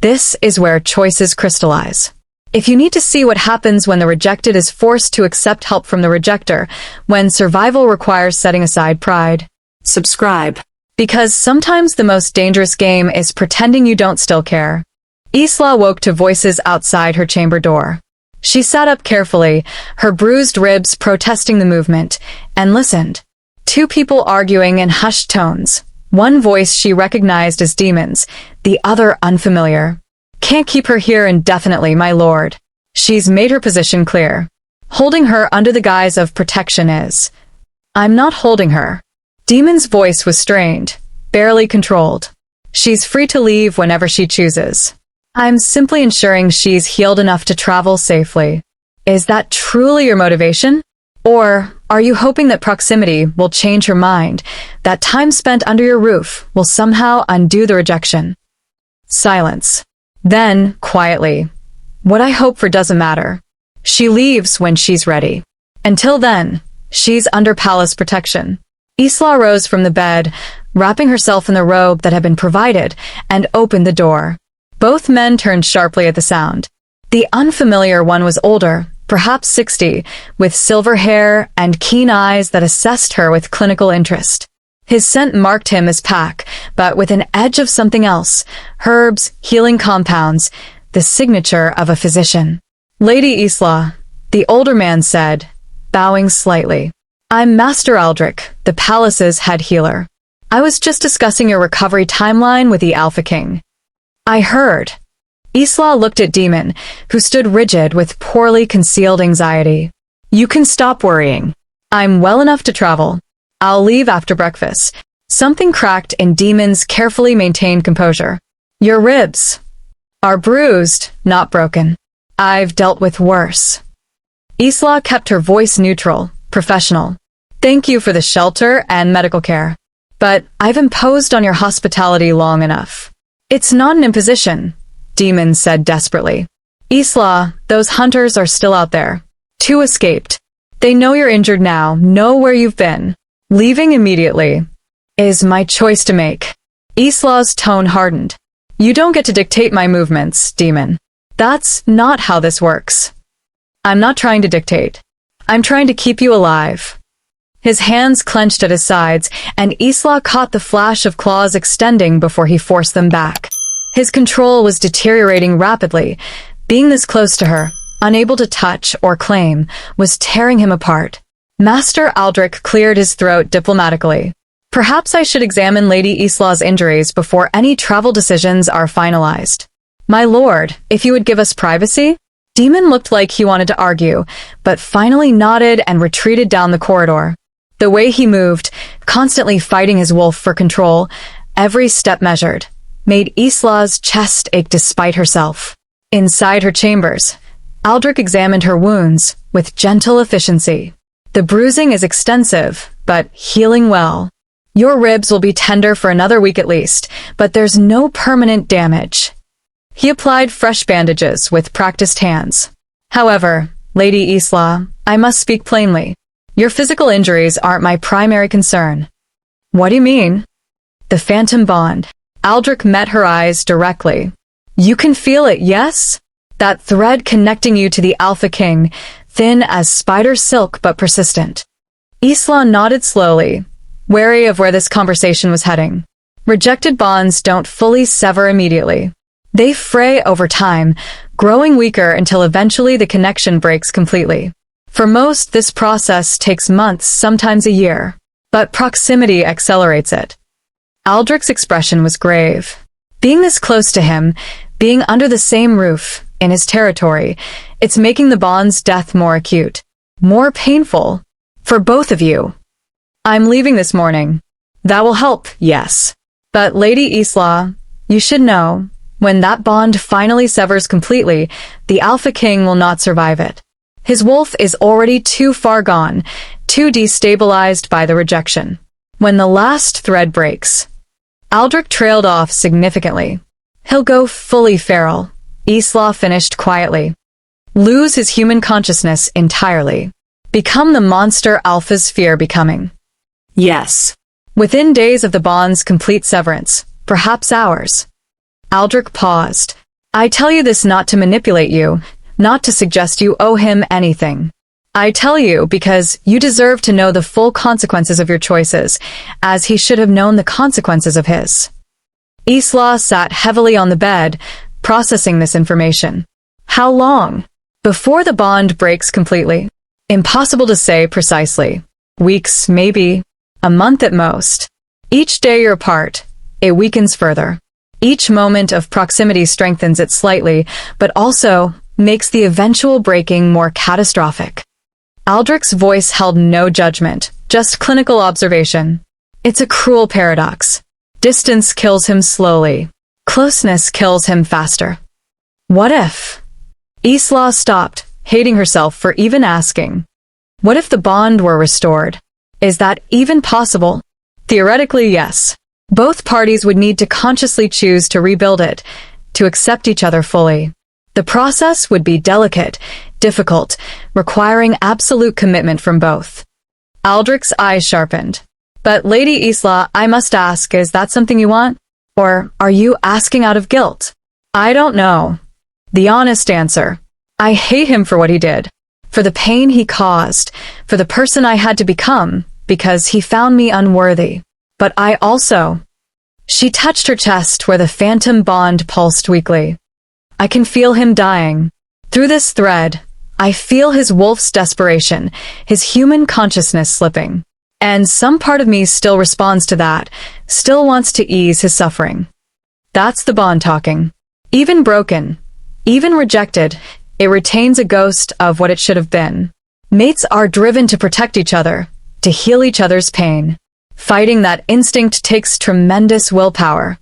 this is where choices crystallize. If you need to see what happens when the rejected is forced to accept help from the rejecter, when survival requires setting aside pride, subscribe. Because sometimes the most dangerous game is pretending you don't still care. Isla woke to voices outside her chamber door. She sat up carefully, her bruised ribs protesting the movement, and listened. Two people arguing in hushed tones. One voice she recognized as Demon's, the other unfamiliar. Can't keep her here indefinitely, my lord. She's made her position clear. Holding her under the guise of protection is. I'm not holding her. Demon's voice was strained, barely controlled. She's free to leave whenever she chooses. I'm simply ensuring she's healed enough to travel safely. Is that truly your motivation? Or are you hoping that proximity will change her mind, that time spent under your roof will somehow undo the rejection? Silence. Then, quietly, what I hope for doesn't matter. She leaves when she's ready. Until then, she's under palace protection. Isla rose from the bed, wrapping herself in the robe that had been provided, and opened the door. Both men turned sharply at the sound. The unfamiliar one was older, perhaps 60, with silver hair and keen eyes that assessed her with clinical interest. His scent marked him as Pack, but with an edge of something else, herbs, healing compounds, the signature of a physician. Lady Isla, the older man said, bowing slightly. I'm Master Aldrich, the palace's head healer. I was just discussing your recovery timeline with the Alpha King. I heard. Isla looked at Demon, who stood rigid with poorly concealed anxiety. You can stop worrying. I'm well enough to travel. I'll leave after breakfast. Something cracked in Demon's carefully maintained composure. Your ribs are bruised, not broken. I've dealt with worse. Isla kept her voice neutral, professional. Thank you for the shelter and medical care. But I've imposed on your hospitality long enough. It's not an imposition, Demon said desperately. Isla, those hunters are still out there. Two escaped. They know you're injured now, know where you've been. Leaving immediately is my choice to make. Isla's tone hardened. You don't get to dictate my movements, Demon. That's not how this works. I'm not trying to dictate. I'm trying to keep you alive. His hands clenched at his sides, and Isla caught the flash of claws extending before he forced them back. His control was deteriorating rapidly. Being this close to her, unable to touch or claim, was tearing him apart. Master Aldrich cleared his throat diplomatically. Perhaps I should examine Lady Isla's injuries before any travel decisions are finalized. My lord, if you would give us privacy? Demon looked like he wanted to argue, but finally nodded and retreated down the corridor. The way he moved, constantly fighting his wolf for control, every step measured, made Isla's chest ache despite herself. Inside her chambers, Aldrich examined her wounds with gentle efficiency. The bruising is extensive, but healing well. Your ribs will be tender for another week at least, but there's no permanent damage." He applied fresh bandages with practiced hands. "However, Lady Isla, I must speak plainly. Your physical injuries aren't my primary concern." "What do you mean?" "The phantom bond." Aldrich met her eyes directly. "You can feel it, yes? That thread connecting you to the Alpha King, thin as spider silk but persistent." Isla nodded slowly, wary of where this conversation was heading. Rejected bonds don't fully sever immediately. They fray over time, growing weaker until eventually the connection breaks completely. For most, this process takes months, sometimes a year. But proximity accelerates it. Aldrich's expression was grave. Being this close to him, being under the same roof, in his territory, it's making the bond's death more acute, more painful, for both of you. "I'm leaving this morning. That will help, yes. But Lady Isla, you should know, when that bond finally severs completely, the Alpha King will not survive it. His wolf is already too far gone, too destabilized by the rejection. When the last thread breaks..." Aldrich trailed off significantly. "He'll go fully feral," Isla finished quietly. "Lose his human consciousness entirely. Become the monster Alpha's fear becoming." "Yes." "Within days of the bond's complete severance, perhaps hours." Aldrich paused. "I tell you this not to manipulate you, not to suggest you owe him anything. I tell you because you deserve to know the full consequences of your choices, as he should have known the consequences of his." Isla sat heavily on the bed, processing this information. "How long? Before the bond breaks completely?" "Impossible to say precisely. Weeks, maybe. A month at most. Each day you're apart, it weakens further. Each moment of proximity strengthens it slightly, but also makes the eventual breaking more catastrophic." Aldrich's voice held no judgment, just clinical observation. "It's a cruel paradox. Distance kills him slowly. Closeness kills him faster." "What if?" Isla stopped, hating herself for even asking. "What if the bond were restored? Is that even possible?" "Theoretically, yes. Both parties would need to consciously choose to rebuild it, to accept each other fully. The process would be delicate, difficult, requiring absolute commitment from both." Aldrich's eyes sharpened. "But Lady Isla, I must ask, is that something you want? Or are you asking out of guilt?" "I don't know. The honest answer. I hate him for what he did, for the pain he caused, for the person I had to become, because he found me unworthy. But I also..." She touched her chest where the phantom bond pulsed weakly. "I can feel him dying. Through this thread, I feel his wolf's desperation, his human consciousness slipping. And some part of me still responds to that, still wants to ease his suffering." That's the bond talking. Even broken, even rejected, it retains a ghost of what it should have been. Mates are driven to protect each other, to heal each other's pain. Fighting that instinct takes tremendous willpower.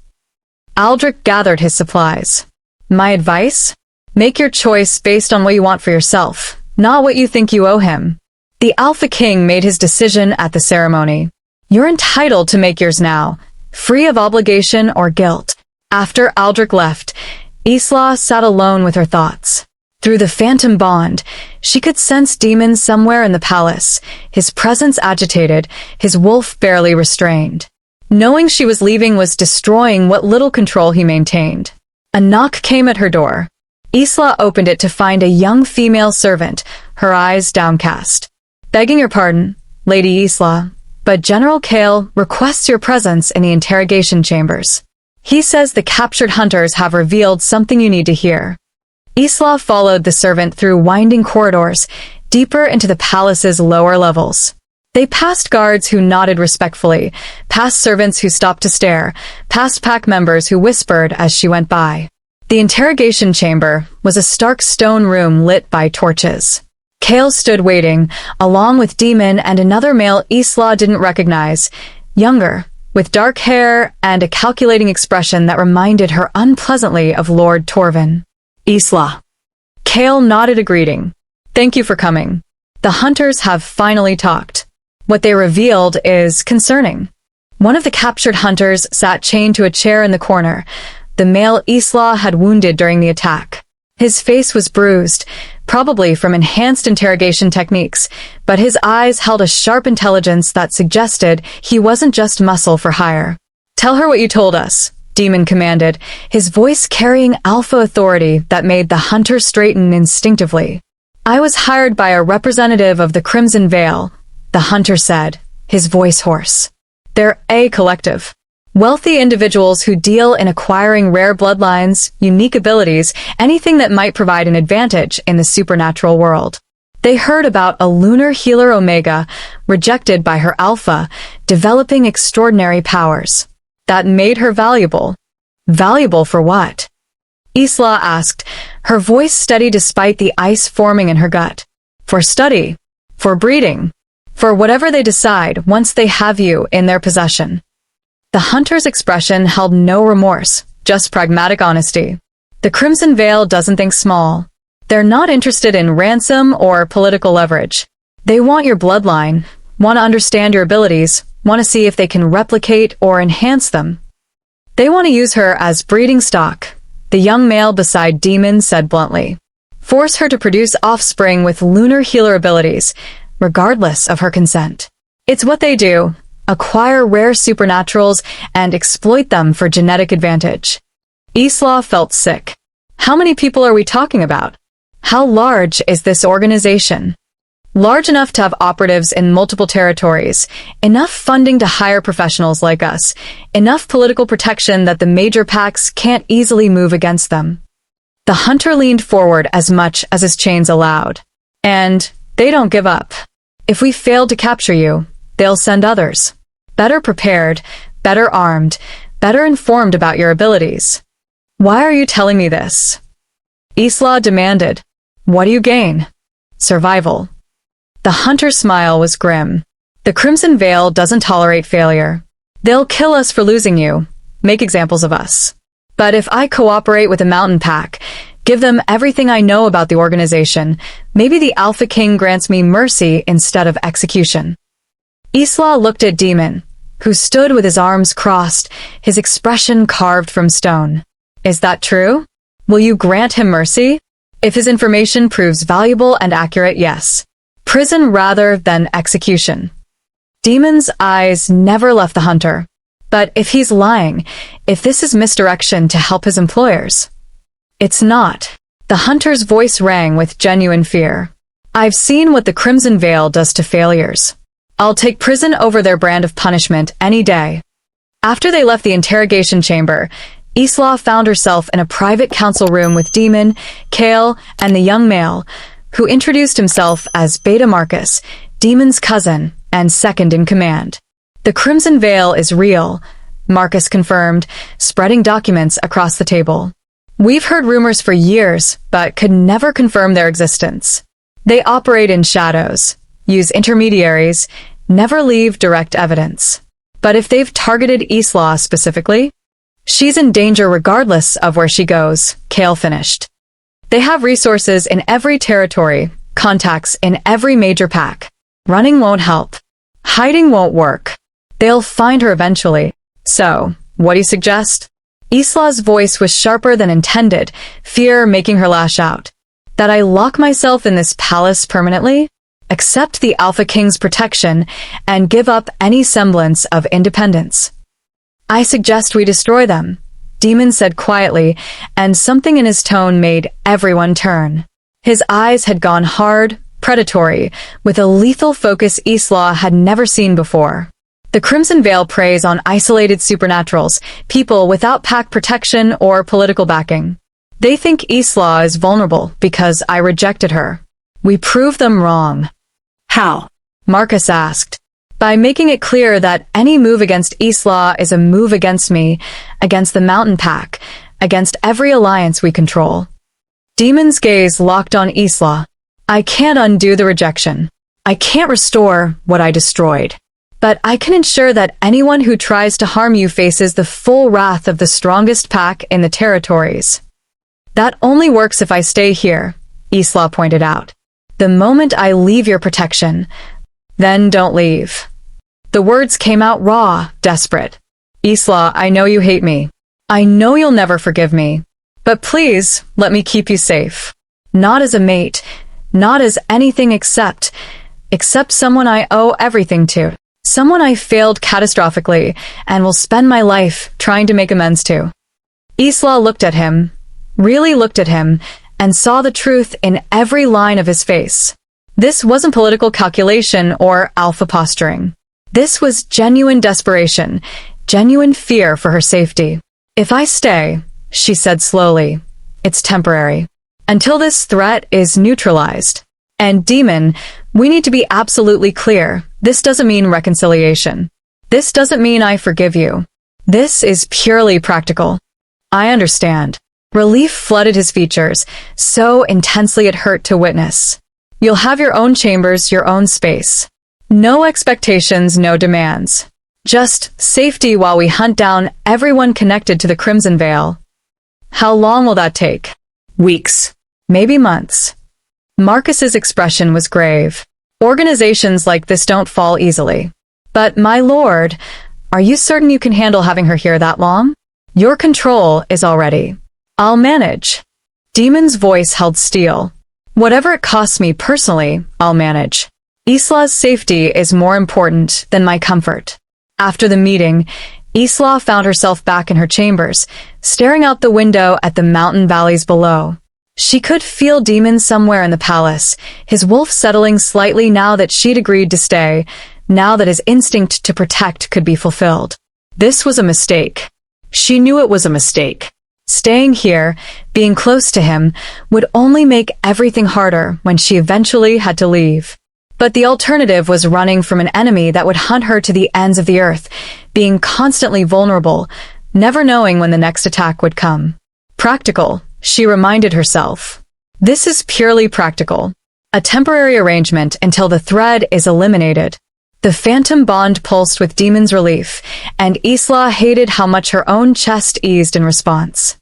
Aldrich gathered his supplies. "My advice? Make your choice based on what you want for yourself, not what you think you owe him. The Alpha King made his decision at the ceremony. You're entitled to make yours now, free of obligation or guilt." After Aldrich left, Isla sat alone with her thoughts. Through the phantom bond, she could sense demons somewhere in the palace, his presence agitated, his wolf barely restrained. Knowing she was leaving was destroying what little control he maintained. A knock came at her door. Isla opened it to find a young female servant, her eyes downcast. "Begging your pardon, Lady Isla, but General Kale requests your presence in the interrogation chambers. He says the captured hunters have revealed something you need to hear." Isla followed the servant through winding corridors, deeper into the palace's lower levels. They passed guards who nodded respectfully, past servants who stopped to stare, past pack members who whispered as she went by. The interrogation chamber was a stark stone room lit by torches. Kale stood waiting, along with Demon and another male Isla didn't recognize, younger, with dark hair and a calculating expression that reminded her unpleasantly of Lord Torvin. "Isla." Kale nodded a greeting. "Thank you for coming. The hunters have finally talked. What they revealed is concerning. One of the captured hunters sat chained to a chair in the corner. The male Isla had wounded during the attack. His face was bruised, probably from enhanced interrogation techniques, but his eyes held a sharp intelligence that suggested he wasn't just muscle for hire. "Tell her what you told us," Demon commanded, his voice carrying alpha authority that made the hunter straighten instinctively. "I was hired by a representative of the Crimson Veil," the hunter said, his voice hoarse. "They're a collective. Wealthy individuals who deal in acquiring rare bloodlines, unique abilities, anything that might provide an advantage in the supernatural world. They heard about a lunar healer Omega, rejected by her alpha, developing extraordinary powers. That made her valuable. Valuable for what?" Isla asked, her voice steady despite the ice forming in her gut. "For study. For breeding. For whatever they decide once they have you in their possession." The hunter's expression held no remorse, just pragmatic honesty. The Crimson Veil doesn't think small. They're not interested in ransom or political leverage. They want your bloodline, want to understand your abilities, want to see if they can replicate or enhance them. They want to use her as breeding stock, the young male beside Demon said bluntly. Force her to produce offspring with lunar healer abilities, regardless of her consent. It's what they do. Acquire rare supernaturals and exploit them for genetic advantage. Isla felt sick. How many people are we talking about? How large is this organization? Large enough to have operatives in multiple territories, enough funding to hire professionals like us, enough political protection that the major packs can't easily move against them. The hunter leaned forward as much as his chains allowed. And they don't give up. If we fail to capture you, they'll send others. Better prepared, better armed, better informed about your abilities. Why are you telling me this? Isla demanded. What do you gain? Survival. The hunter's smile was grim. The Crimson Veil doesn't tolerate failure. They'll kill us for losing you, make examples of us. But if I cooperate with the Mountain Pack, give them everything I know about the organization, maybe the Alpha King grants me mercy instead of execution. Isla looked at Demon, who stood with his arms crossed, his expression carved from stone. Is that true? Will you grant him mercy? If his information proves valuable and accurate, yes. Prison rather than execution. Demon's eyes never left the hunter. But if he's lying, if this is misdirection to help his employers. It's not. The hunter's voice rang with genuine fear. I've seen what the Crimson Veil does to failures. I'll take prison over their brand of punishment any day. After they left the interrogation chamber, Isla found herself in a private council room with Demon, Kale, and the young male, who introduced himself as Beta Marcus, Demon's cousin and second in command. The Crimson Veil is real, Marcus confirmed, spreading documents across the table. We've heard rumors for years, but could never confirm their existence. They operate in shadows, use intermediaries, never leave direct evidence. But if they've targeted Isla specifically, she's in danger regardless of where she goes, Kale finished. They have resources in every territory, contacts in every major pack. Running won't help. Hiding won't work. They'll find her eventually. So, what do you suggest? Isla's voice was sharper than intended, fear making her lash out. That I lock myself in this palace permanently? Accept the Alpha King's protection, and give up any semblance of independence. I suggest we destroy them, Demon said quietly, and something in his tone made everyone turn. His eyes had gone hard, predatory, with a lethal focus Isla had never seen before. The Crimson Veil preys on isolated supernaturals, people without pack protection or political backing. They think Isla is vulnerable because I rejected her. We prove them wrong. How? Marcus asked. By making it clear that any move against Isla is a move against me, against the Mountain Pack, against every alliance we control. Demon's gaze locked on Isla. I can't undo the rejection. I can't restore what I destroyed. But I can ensure that anyone who tries to harm you faces the full wrath of the strongest pack in the territories. That only works if I stay here, Isla pointed out. The moment I leave your protection, then don't leave. The words came out raw, desperate. Isla, I know you hate me. I know you'll never forgive me. But please, let me keep you safe. Not as a mate, not as anything except someone I owe everything to. Someone I failed catastrophically and will spend my life trying to make amends to. Isla looked at him, really looked at him, and saw the truth in every line of his face. This wasn't political calculation or alpha posturing. This was genuine desperation, genuine fear for her safety. If I stay, she said slowly, it's temporary. Until this threat is neutralized. And Demon, we need to be absolutely clear. This doesn't mean reconciliation. This doesn't mean I forgive you. This is purely practical. I understand. Relief flooded his features, so intensely it hurt to witness. You'll have your own chambers, your own space. No expectations, no demands. Just safety while we hunt down everyone connected to the Crimson Veil. How long will that take? Weeks. Maybe months. Marcus's expression was grave. Organizations like this don't fall easily. But, my lord, are you certain you can handle having her here that long? Your control is already. I'll manage. Demon's voice held steel. Whatever it costs me personally, I'll manage. Isla's safety is more important than my comfort. After the meeting, Isla found herself back in her chambers, staring out the window at the mountain valleys below. She could feel Demon somewhere in the palace, his wolf settling slightly now that she'd agreed to stay, now that his instinct to protect could be fulfilled. This was a mistake. She knew it was a mistake. Staying here, being close to him, would only make everything harder when she eventually had to leave. But the alternative was running from an enemy that would hunt her to the ends of the earth, being constantly vulnerable, never knowing when the next attack would come. Practical, she reminded herself. This is purely practical. A temporary arrangement until the thread is eliminated. The phantom bond pulsed with Demon's relief, and Isla hated how much her own chest eased in response.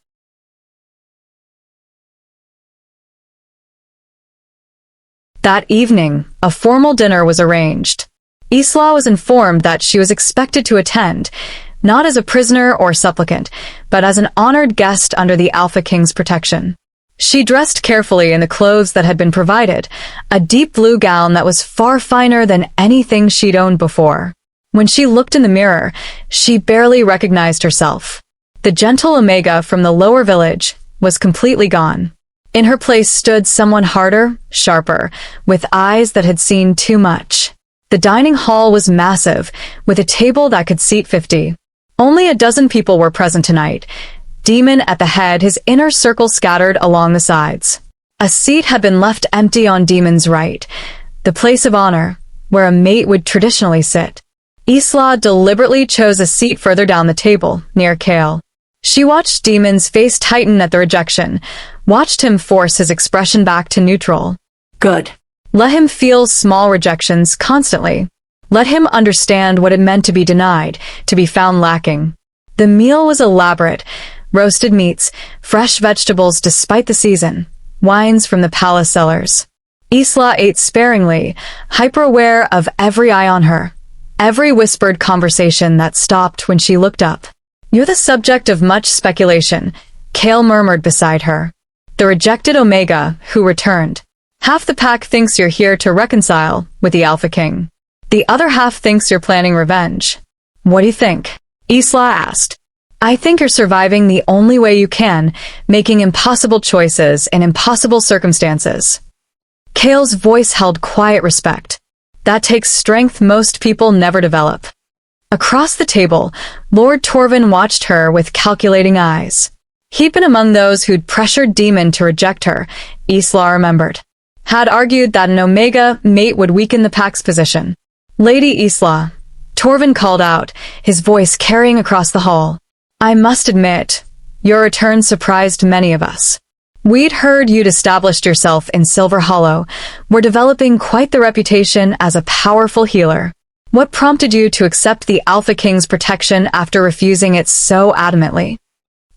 That evening, a formal dinner was arranged. Isla was informed that she was expected to attend, not as a prisoner or supplicant, but as an honored guest under the Alpha King's protection. She dressed carefully in the clothes that had been provided, a deep blue gown that was far finer than anything she'd owned before. When she looked in the mirror, she barely recognized herself. The gentle Omega from the lower village was completely gone. In her place stood someone harder, sharper, with eyes that had seen too much. The dining hall was massive, with a table that could seat 50. Only a dozen people were present tonight. Demon at the head, his inner circle scattered along the sides. A seat had been left empty on Demon's right, the place of honor, where a mate would traditionally sit. Isla deliberately chose a seat further down the table, near Kale. She watched Demon's face tighten at the rejection, watched him force his expression back to neutral. Good. Let him feel small rejections constantly. Let him understand what it meant to be denied, to be found lacking. The meal was elaborate. Roasted meats, fresh vegetables despite the season, wines from the palace cellars. Isla ate sparingly, hyper-aware of every eye on her, every whispered conversation that stopped when she looked up. You're the subject of much speculation, Kale murmured beside her. The rejected Omega, who returned. Half the pack thinks you're here to reconcile with the Alpha King. The other half thinks you're planning revenge. What do you think? Isla asked. I think you're surviving the only way you can, making impossible choices in impossible circumstances. Kale's voice held quiet respect. That takes strength most people never develop. Across the table, Lord Torvin watched her with calculating eyes. He'd been among those who'd pressured Demon to reject her, Isla remembered. Had argued that an Omega mate would weaken the pack's position. Lady Isla, Torvin called out, his voice carrying across the hall. I must admit, your return surprised many of us. We'd heard you'd established yourself in Silver Hollow, were developing quite the reputation as a powerful healer. What prompted you to accept the Alpha King's protection after refusing it so adamantly?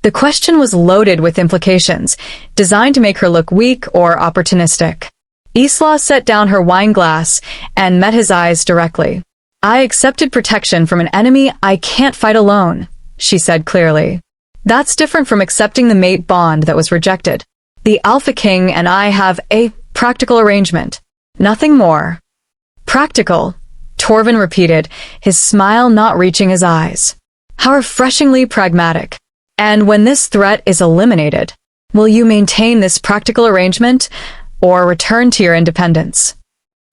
The question was loaded with implications, designed to make her look weak or opportunistic. Isla set down her wine glass and met his eyes directly. I accepted protection from an enemy I can't fight alone, she said clearly. That's different from accepting the mate bond that was rejected. The Alpha King and I have a practical arrangement. Nothing more. Practical, Torvin repeated, his smile not reaching his eyes. How refreshingly pragmatic. And when this threat is eliminated, will you maintain this practical arrangement or return to your independence?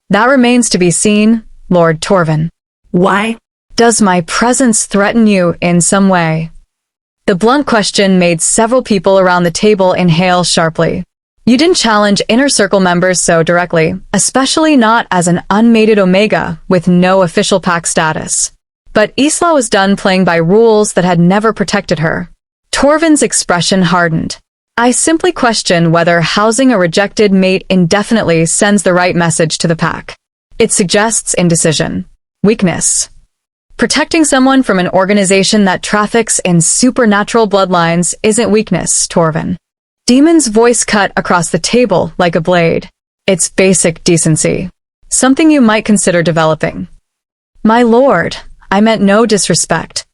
That remains to be seen, Lord Torvin.
Why?
Does my presence threaten you in some way? The blunt question made several people around the table inhale sharply. You didn't challenge Inner Circle members so directly, especially not as an unmated Omega with no official pack status. But Isla was done playing by rules that had never protected her. Torvin's expression hardened. I simply question whether housing a rejected mate indefinitely sends the right message to the pack. It suggests indecision, weakness. Protecting someone from an organization that traffics in supernatural bloodlines isn't weakness, Torvin. Demon's voice cut across the table like a blade. It's basic decency. Something you might consider developing. My lord, I meant no disrespect.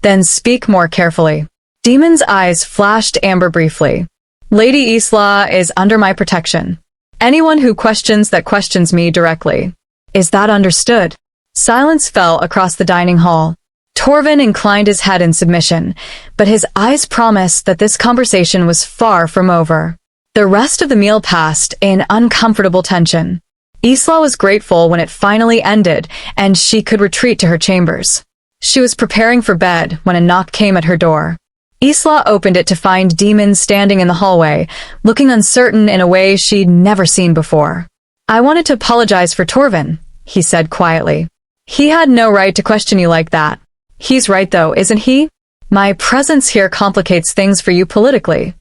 Then speak more carefully. Demon's eyes flashed amber briefly. Lady Isla is under my protection. Anyone who questions me directly. Is that understood? Silence fell across the dining hall. Torvin inclined his head in submission, but his eyes promised that this conversation was far from over. The rest of the meal passed in uncomfortable tension. Isla was grateful when it finally ended and she could retreat to her chambers. She was preparing for bed when a knock came at her door. Isla opened it to find Demon standing in the hallway, looking uncertain in a way she'd never seen before. I wanted to apologize for Torvin, he said quietly. He had no right to question you like that. He's right though, isn't he? My presence here complicates things for you politically.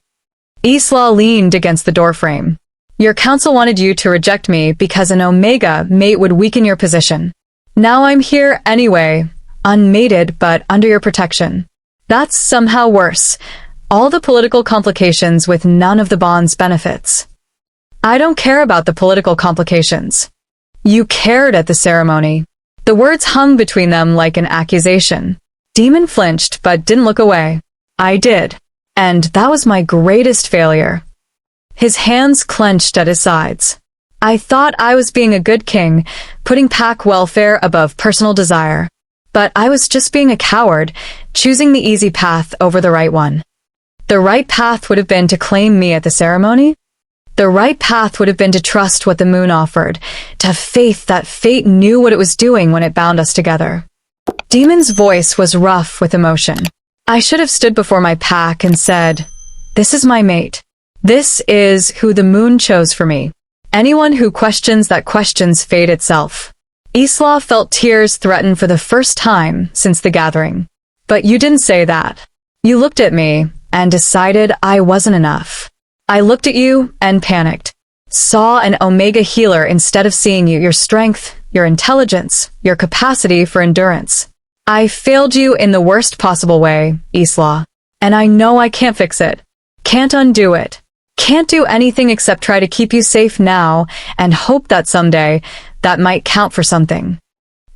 Isla leaned against the doorframe. Your council wanted you to reject me because an Omega mate would weaken your position. Now I'm here anyway, unmated but under your protection. That's somehow worse. All the political complications with none of the bond's benefits. I don't care about the political complications. You cared at the ceremony. The words hung between them like an accusation. Demon flinched but didn't look away. I did. And that was my greatest failure. His hands clenched at his sides. I thought I was being a good king, putting pack welfare above personal desire. But I was just being a coward, choosing the easy path over the right one. The right path would have been to claim me at the ceremony. The right path would have been to trust what the moon offered, to have faith that fate knew what it was doing when it bound us together. Demon's voice was rough with emotion. I should have stood before my pack and said, "This is my mate. This is who the moon chose for me. Anyone who questions that questions fate itself." Isla felt tears threaten for the first time since the gathering. But you didn't say that. You looked at me and decided I wasn't enough. I looked at you and panicked. Saw an Omega healer instead of seeing you, your strength, your intelligence, your capacity for endurance. I failed you in the worst possible way, Isla. And I know I can't fix it. Can't undo it. Can't do anything except try to keep you safe now and hope that someday that might count for something.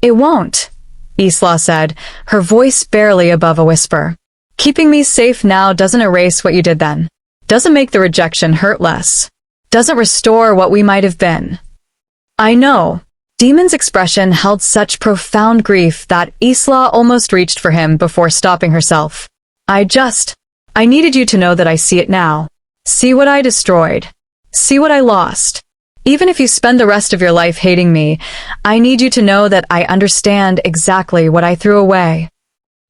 It won't, Isla said, her voice barely above a whisper. Keeping me safe now doesn't erase what you did then. Doesn't make the rejection hurt less. Doesn't restore what we might have been. I know. Demon's expression held such profound grief that Isla almost reached for him before stopping herself. I needed you to know that I see it now. See what I destroyed. See what I lost. Even if you spend the rest of your life hating me, I need you to know that I understand exactly what I threw away.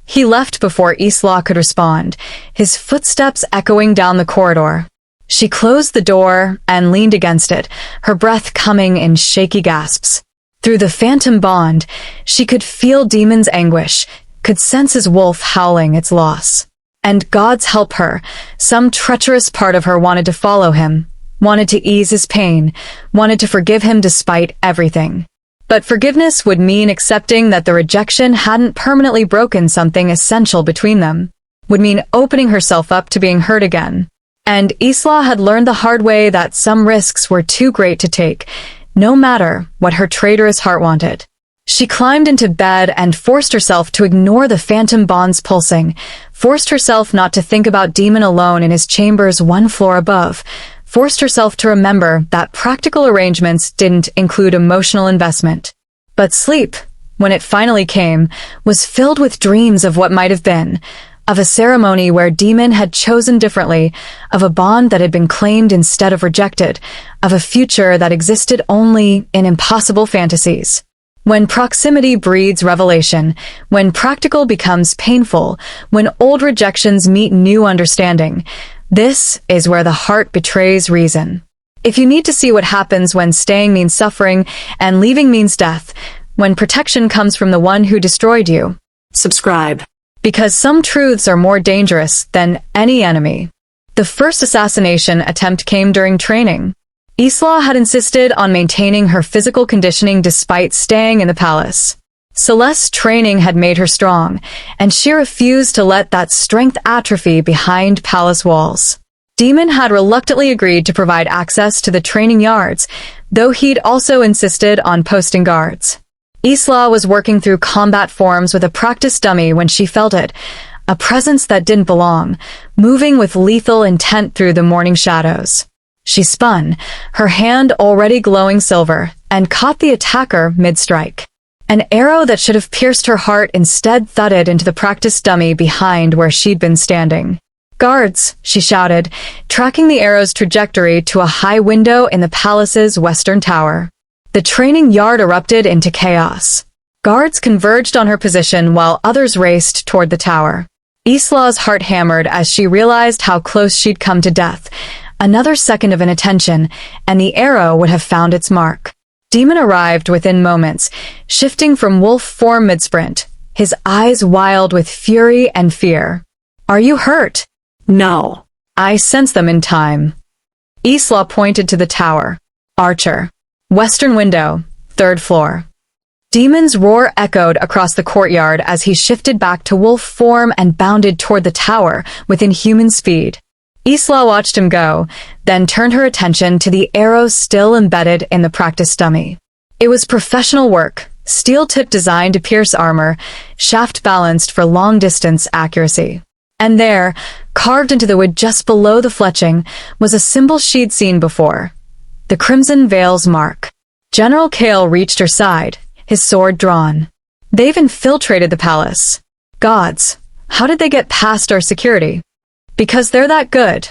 He left before Isla could respond, his footsteps echoing down the corridor. She closed the door and leaned against it, her breath coming in shaky gasps. Through the phantom bond, she could feel Demon's anguish, could sense his wolf howling its loss. And God's help her, some treacherous part of her wanted to follow him, wanted to ease his pain, wanted to forgive him despite everything. But forgiveness would mean accepting that the rejection hadn't permanently broken something essential between them, would mean opening herself up to being hurt again. And Isla had learned the hard way that some risks were too great to take, no matter what her traitorous heart wanted. She climbed into bed and forced herself to ignore the phantom bonds pulsing, forced herself not to think about Demon alone in his chambers one floor above, forced herself to remember that practical arrangements didn't include emotional investment. But sleep, when it finally came, was filled with dreams of what might have been, of a ceremony where Demon had chosen differently, of a bond that had been claimed instead of rejected, of a future that existed only in impossible fantasies. When proximity breeds revelation, when practical becomes painful, when old rejections meet new understanding, this is where the heart betrays reason. If you need to see what happens when staying means suffering and leaving means death, when protection comes from the one who destroyed you,
subscribe.
Because some truths are more dangerous than any enemy. The first assassination attempt came during training. Isla had insisted on maintaining her physical conditioning despite staying in the palace. Celeste's training had made her strong, and she refused to let that strength atrophy behind palace walls. Demon had reluctantly agreed to provide access to the training yards, though he'd also insisted on posting guards. Isla was working through combat forms with a practice dummy when she felt it, a presence that didn't belong, moving with lethal intent through the morning shadows. She spun, her hand already glowing silver, and caught the attacker mid-strike. An arrow that should have pierced her heart instead thudded into the practice dummy behind where she'd been standing. "Guards," she shouted, tracking the arrow's trajectory to a high window in the palace's western tower. The training yard erupted into chaos. Guards converged on her position while others raced toward the tower. Isla's heart hammered as she realized how close she'd come to death. Another second of inattention, and the arrow would have found its mark. Demon arrived within moments, shifting from wolf form mid-sprint, his eyes wild with fury and fear. "Are you hurt?"
No.
"I sense them in time." Isla pointed to the tower. "Archer. Western window, 3rd floor." Demon's roar echoed across the courtyard as he shifted back to wolf form and bounded toward the tower within human speed. Isla watched him go, then turned her attention to the arrow still embedded in the practice dummy. It was professional work, steel tip designed to pierce armor, shaft balanced for long-distance accuracy. And there, carved into the wood just below the fletching, was a symbol she'd seen before. The Crimson Veil's mark. General Kale reached her side, his sword drawn. "They've infiltrated the palace." "Gods, how did they get past our security?" "Because they're that good,"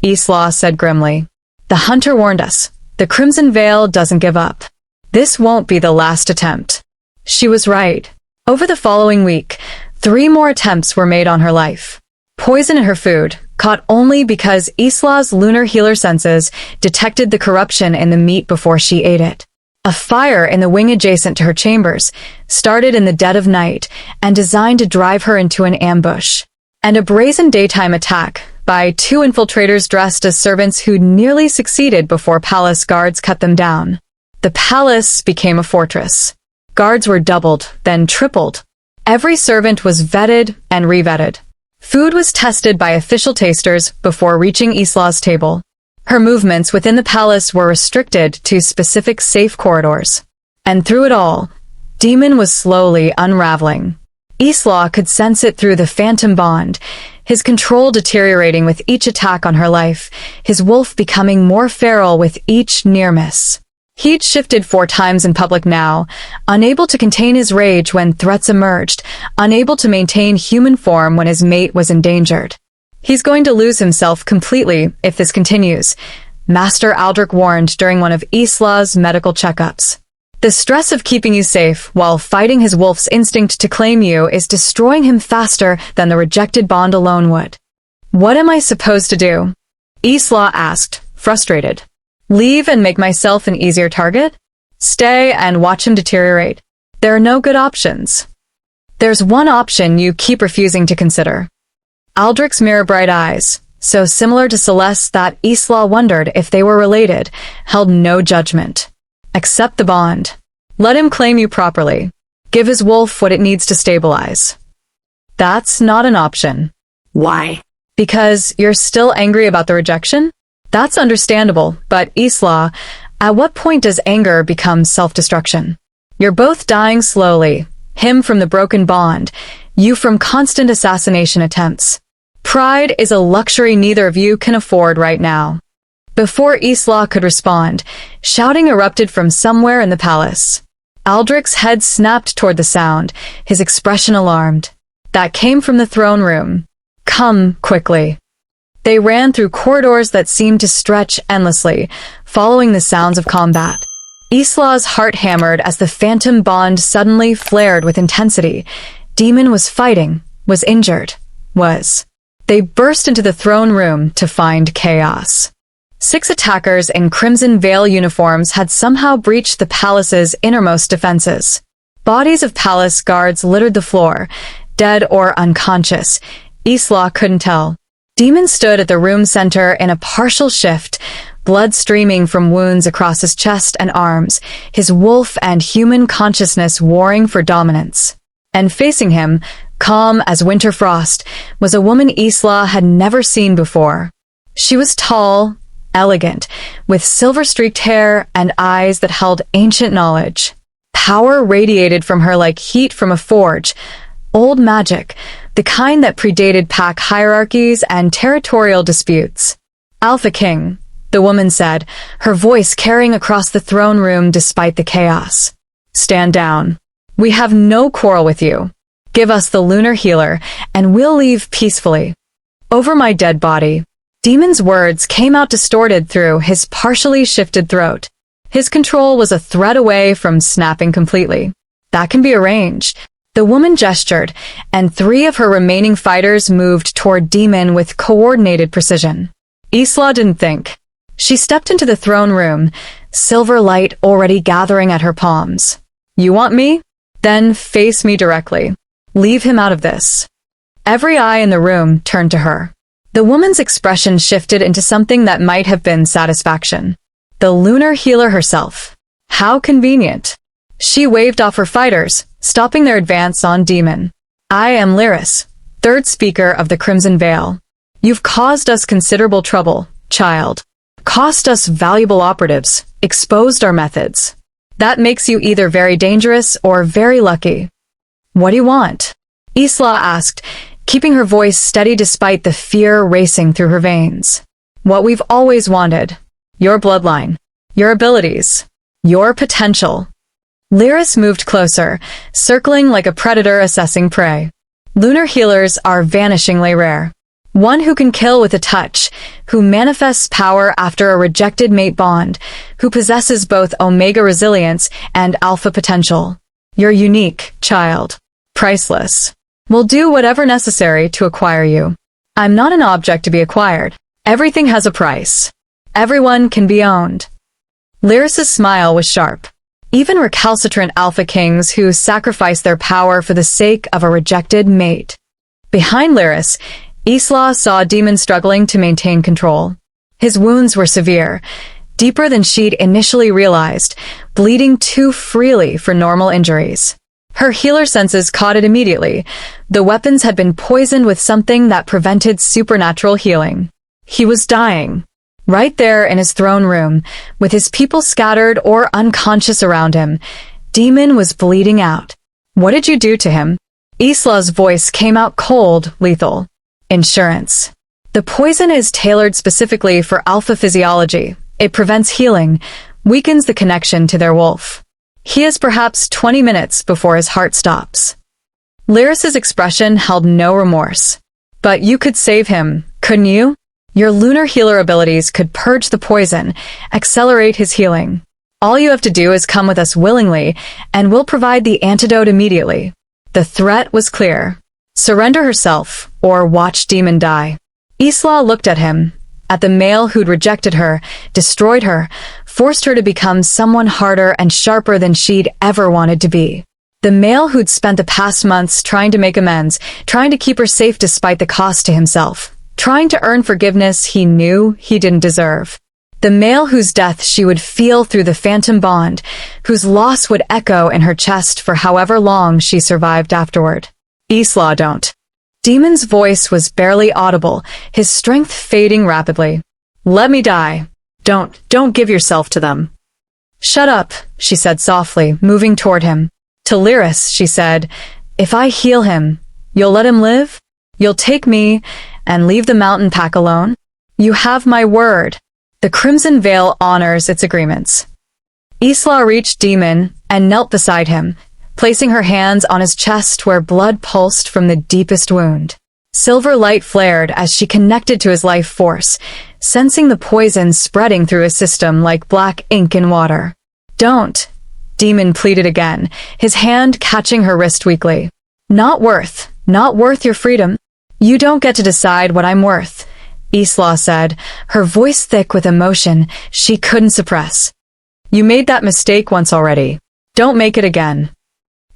Isla said grimly. "The hunter warned us. The Crimson Veil doesn't give up. This won't be the last attempt." She was right. Over the following week, 3 more attempts were made on her life. Poison in her food, caught only because Isla's lunar healer senses detected the corruption in the meat before she ate it. A fire in the wing adjacent to her chambers, started in the dead of night and designed to drive her into an ambush. And a brazen daytime attack by 2 infiltrators dressed as servants who nearly succeeded before palace guards cut them down. The palace became a fortress. Guards were doubled, then tripled. Every servant was vetted and revetted. Food was tested by official tasters before reaching Isla's table. Her movements within the palace were restricted to specific safe corridors. And through it all, Demon was slowly unraveling. Isla could sense it through the phantom bond, his control deteriorating with each attack on her life, his wolf becoming more feral with each near miss. He'd shifted 4 times in public now, unable to contain his rage when threats emerged, unable to maintain human form when his mate was endangered. He's going to lose himself completely if this continues, Master Aldrich warned during one of Isla's medical checkups. The stress of keeping you safe while fighting his wolf's instinct to claim you is destroying him faster than the rejected bond alone would. "What am I supposed to do?" Isla asked, frustrated. "Leave and make myself an easier target? Stay and watch him deteriorate? There are no good options." "There's one option you keep refusing to consider." Aldrich's mirror-bright eyes, so similar to Celeste that Isla wondered if they were related, held no judgment. "Accept the bond. Let him claim you properly. Give his wolf what it needs to stabilize." "That's not an option."
"Why?"
"Because you're still angry about the rejection?" "That's understandable, but Isla, at what point does anger become self-destruction?" You're both dying slowly, him from the broken bond, you from constant assassination attempts. Pride is a luxury neither of you can afford right now. Before Isla could respond, shouting erupted from somewhere in the palace. Aldrich's head snapped toward the sound, his expression alarmed. That came from the throne room. Come, quickly. They ran through corridors that seemed to stretch endlessly, following the sounds of combat. Isla's heart hammered as the phantom bond suddenly flared with intensity. Demon was fighting, was injured, was. They burst into the throne room to find chaos. 6 attackers in Crimson Veil uniforms had somehow breached the palace's innermost defenses. Bodies of palace guards littered the floor, dead or unconscious. Isla couldn't tell. Demon stood at the room center in a partial shift, blood streaming from wounds across his chest and arms, his wolf and human consciousness warring for dominance. And facing him, calm as winter frost, was a woman Isla had never seen before. She was tall, elegant, with silver-streaked hair and eyes that held ancient knowledge. Power radiated from her like heat from a forge, old magic, the kind that predated pack hierarchies and territorial disputes. Alpha King, the woman said, her voice carrying across the throne room despite the chaos. Stand down. We have no quarrel with you. Give us the lunar healer, and we'll leave peacefully. Over my dead body. Demon's words came out distorted through his partially shifted throat. His control was a thread away from snapping completely. That can be arranged. The woman gestured, and 3 of her remaining fighters moved toward Demon with coordinated precision. Isla didn't think. She stepped into the throne room, silver light already gathering at her palms. You want me? Then face me directly. Leave him out of this. Every eye in the room turned to her. The woman's expression shifted into something that might have been satisfaction. The lunar healer herself. How convenient. She waved off her fighters, stopping their advance on Demon. I am Lyris, 3rd speaker of the Crimson Veil. You've caused us considerable trouble, child. Cost us valuable operatives, exposed our methods. That makes you either very dangerous or very lucky. What do you want? Isla asked, keeping her voice steady despite the fear racing through her veins. What we've always wanted. Your bloodline. Your abilities. Your potential. Lyris moved closer, circling like a predator assessing prey. Lunar healers are vanishingly rare. One who can kill with a touch, who manifests power after a rejected mate bond, who possesses both Omega resilience and Alpha potential. You're unique, child. Priceless. We'll do whatever necessary to acquire you. I'm not an object to be acquired. Everything has a price. Everyone can be owned. Lyris's smile was sharp. Even recalcitrant Alpha Kings who sacrifice their power for the sake of a rejected mate. Behind Lyris, Isla saw a demon struggling to maintain control. His wounds were severe, deeper than she'd initially realized, bleeding too freely for normal injuries. Her healer senses caught it immediately. The weapons had been poisoned with something that prevented supernatural healing. He was dying. Right there in his throne room, with his people scattered or unconscious around him, Demon was bleeding out. What did you do to him? Isla's voice came out cold, lethal. Insurance. The poison is tailored specifically for alpha physiology. It prevents healing, weakens the connection to their wolf. He is perhaps 20 minutes before his heart stops. Lyris's expression held no remorse. But you could save him, couldn't you? Your lunar healer abilities could purge the poison, accelerate his healing. All you have to do is come with us willingly, and we'll provide the antidote immediately. The threat was clear. Surrender herself, or watch Demon die. Isla looked at him, at the male who'd rejected her, destroyed her, forced her to become someone harder and sharper than she'd ever wanted to be. The male who'd spent the past months trying to make amends, trying to keep her safe despite the cost to himself. Trying to earn forgiveness he knew he didn't deserve. The male whose death she would feel through the phantom bond, whose loss would echo in her chest for however long she survived afterward. Isla, don't. Demon's voice was barely audible, his strength fading rapidly. Let me die. Don't give yourself to them. "Shut up," she said softly, moving toward him. To Lyris, she said, "If I heal him, you'll let him live? You'll take me and leave the mountain pack alone? You have my word." The Crimson Veil honors its agreements. Isla reached Demon and knelt beside him, placing her hands on his chest where blood pulsed from the deepest wound. Silver light flared as she connected to his life force, sensing the poison spreading through his system like black ink in water. "Don't," Demon pleaded again, his hand catching her wrist weakly. Not worth your freedom. You don't get to decide what I'm worth," Isla said, her voice thick with emotion she couldn't suppress. "You made that mistake once already. Don't make it again."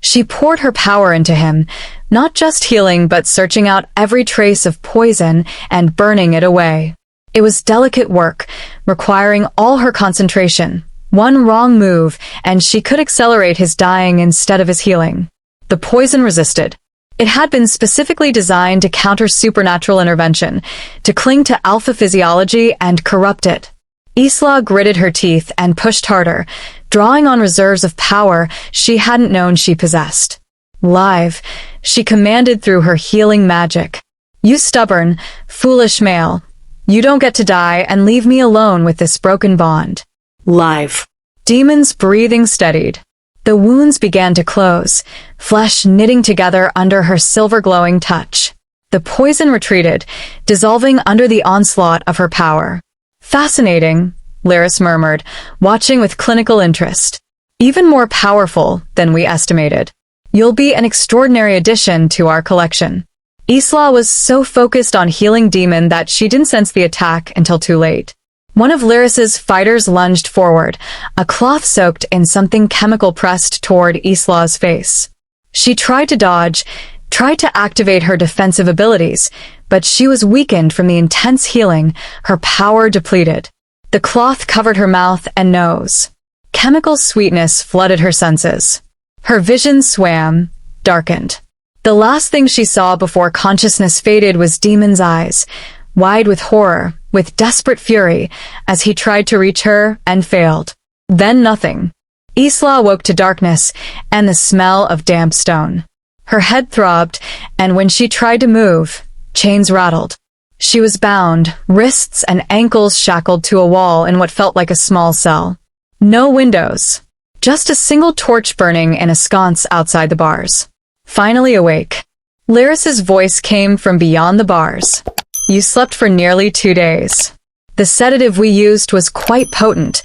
She poured her power into him, not just healing but searching out every trace of poison and burning it away. It was delicate work, requiring all her concentration. One wrong move, and she could accelerate his dying instead of his healing. The poison resisted. It had been specifically designed to counter supernatural intervention, to cling to alpha physiology and corrupt it. Isla gritted her teeth and pushed harder, drawing on reserves of power she hadn't known she possessed. "Live," she commanded through her healing magic. "You stubborn, foolish male. You don't get to die and leave me alone with this broken bond."
Live.
Demon's breathing steadied. The wounds began to close, flesh knitting together under her silver-glowing touch. The poison retreated, dissolving under the onslaught of her power. "Fascinating," Lyris murmured, watching with clinical interest. "Even more powerful than we estimated. You'll be an extraordinary addition to our collection." Isla was so focused on healing Demon that she didn't sense the attack until too late. One of Lyris's fighters lunged forward, a cloth soaked in something chemical pressed toward Isla's face. She tried to dodge, tried to activate her defensive abilities, but she was weakened from the intense healing, her power depleted. The cloth covered her mouth and nose. Chemical sweetness flooded her senses. Her vision swam, darkened. The last thing she saw before consciousness faded was Demon's eyes, wide with horror, with desperate fury, as he tried to reach her and failed. Then nothing. Isla woke to darkness and the smell of damp stone. Her head throbbed, and when she tried to move, chains rattled. She was bound, wrists and ankles shackled to a wall in what felt like a small cell. No windows. Just a single torch burning in a sconce outside the bars. Finally awake. Lyris's voice came from beyond the bars. "You slept for nearly 2 days. The sedative we used was quite potent,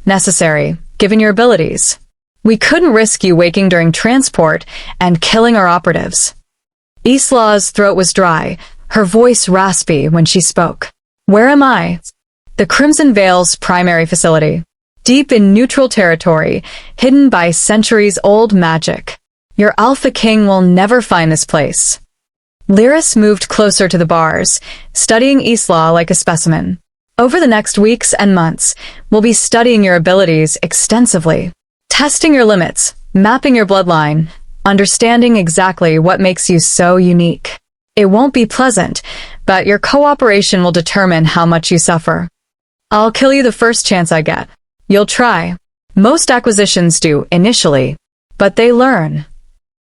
necessary, given your abilities. We couldn't risk you waking during transport and killing our operatives." Isla's throat was dry, her voice raspy when she spoke. "Where am I?" "The Crimson Veil's primary facility. Deep in neutral territory, hidden by centuries-old magic. Your Alpha King will never find this place." Lyris moved closer to the bars, studying Isla like a specimen. "Over the next weeks and months, we'll be studying your abilities extensively, testing your limits, mapping your bloodline, understanding exactly what makes you so unique. It won't be pleasant, but your cooperation will determine how much you suffer. I'll kill you the first chance I get. You'll try. Most acquisitions do initially, but they learn."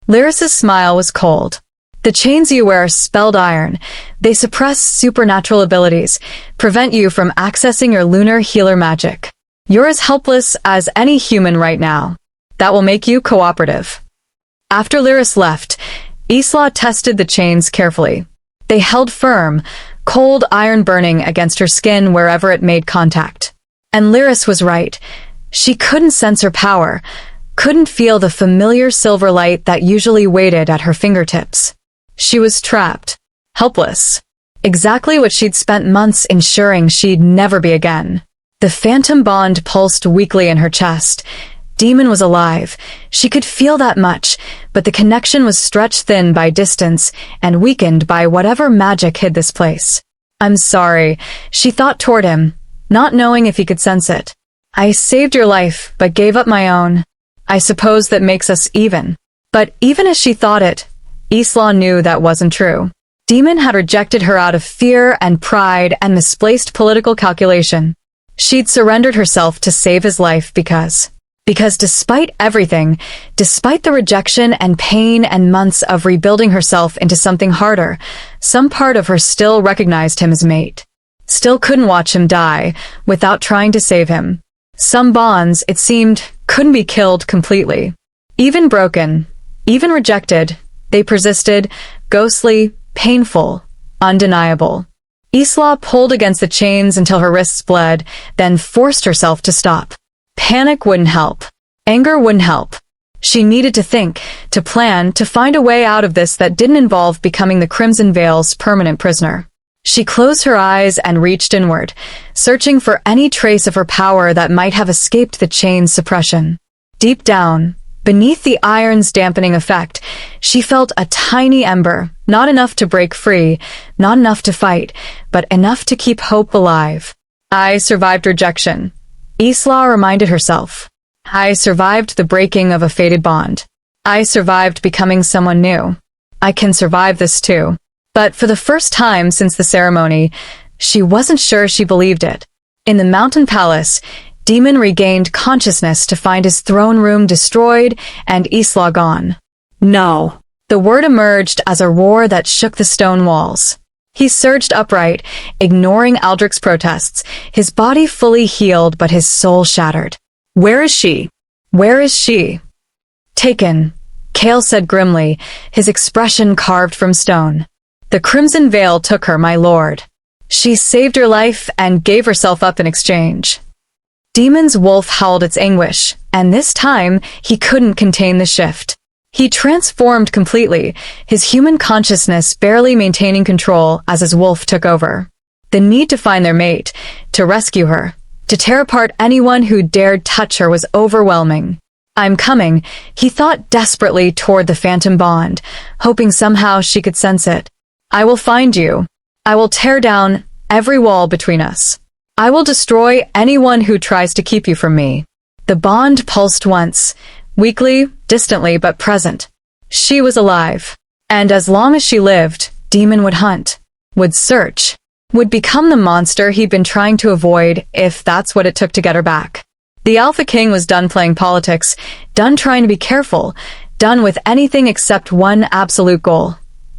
Lyris's smile was cold. "The chains you wear spelled iron. They suppress supernatural abilities, prevent you from accessing your lunar healer magic. You're as helpless as any human right now. That will make you cooperative." After Lyris left, Isla tested the chains carefully. They held firm, cold iron burning against her skin wherever it made contact. And Lyris was right. She couldn't sense her power, couldn't feel the familiar silver light that usually waited at her fingertips. She was trapped, helpless. Exactly what she'd spent months ensuring she'd never be again. The phantom bond pulsed weakly in her chest. Demon was alive. She could feel that much, but the connection was stretched thin by distance and weakened by whatever magic hid this place. "I'm sorry," she thought toward him, not knowing if he could sense it. "I saved your life, but gave up my own. I suppose that makes us even." But even as she thought it, Isla knew that wasn't true. Demon had rejected her out of fear and pride and misplaced political calculation. She'd surrendered herself to save his life because Because despite everything, despite the rejection and pain and months of rebuilding herself into something harder, some part of her still recognized him as mate. Still couldn't watch him die without trying to save him. Some bonds, it seemed, couldn't be killed completely. Even broken, even rejected, they persisted, ghostly, painful, undeniable. Isla pulled against the chains until her wrists bled, then forced herself to stop. Panic wouldn't help. Anger wouldn't help. She needed to think, to plan, to find a way out of this that didn't involve becoming the Crimson Veil's permanent prisoner. She closed her eyes and reached inward, searching for any trace of her power that might have escaped the chain's suppression. Deep down, beneath the iron's dampening effect, she felt a tiny ember, not enough to break free, not enough to fight, but enough to keep hope alive. I survived rejection. Isla reminded herself. I survived the breaking of a fated bond. I survived becoming someone new. I can survive this too. But for the first time since the ceremony, she wasn't sure she believed it. In the mountain palace, Demon regained consciousness to find his throne room destroyed and Isla gone.
No.
The word emerged as a roar that shook the stone walls. He surged upright, ignoring Aldrich's protests, his body fully healed but his soul shattered.
Where is she?
Where is she? Taken, Kale said grimly, his expression carved from stone. The Crimson Veil took her, my lord. She saved her life and gave herself up in exchange. Demon's wolf howled its anguish, and this time he couldn't contain the shift. He transformed completely, his human consciousness barely maintaining control as his wolf took over. The need to find their mate, to rescue her, to tear apart anyone who dared touch her was overwhelming. I'm coming, he thought desperately toward the phantom bond, hoping somehow she could sense it. I will find you. I will tear down every wall between us. I will destroy anyone who tries to keep you from me. The bond pulsed once, weakly, distantly, but present. She was alive. And as long as she lived, Demon would hunt, would search, would become the monster he'd been trying to avoid if that's what it took to get her back. The Alpha King was done playing politics, done trying to be careful, done with anything except one absolute goal.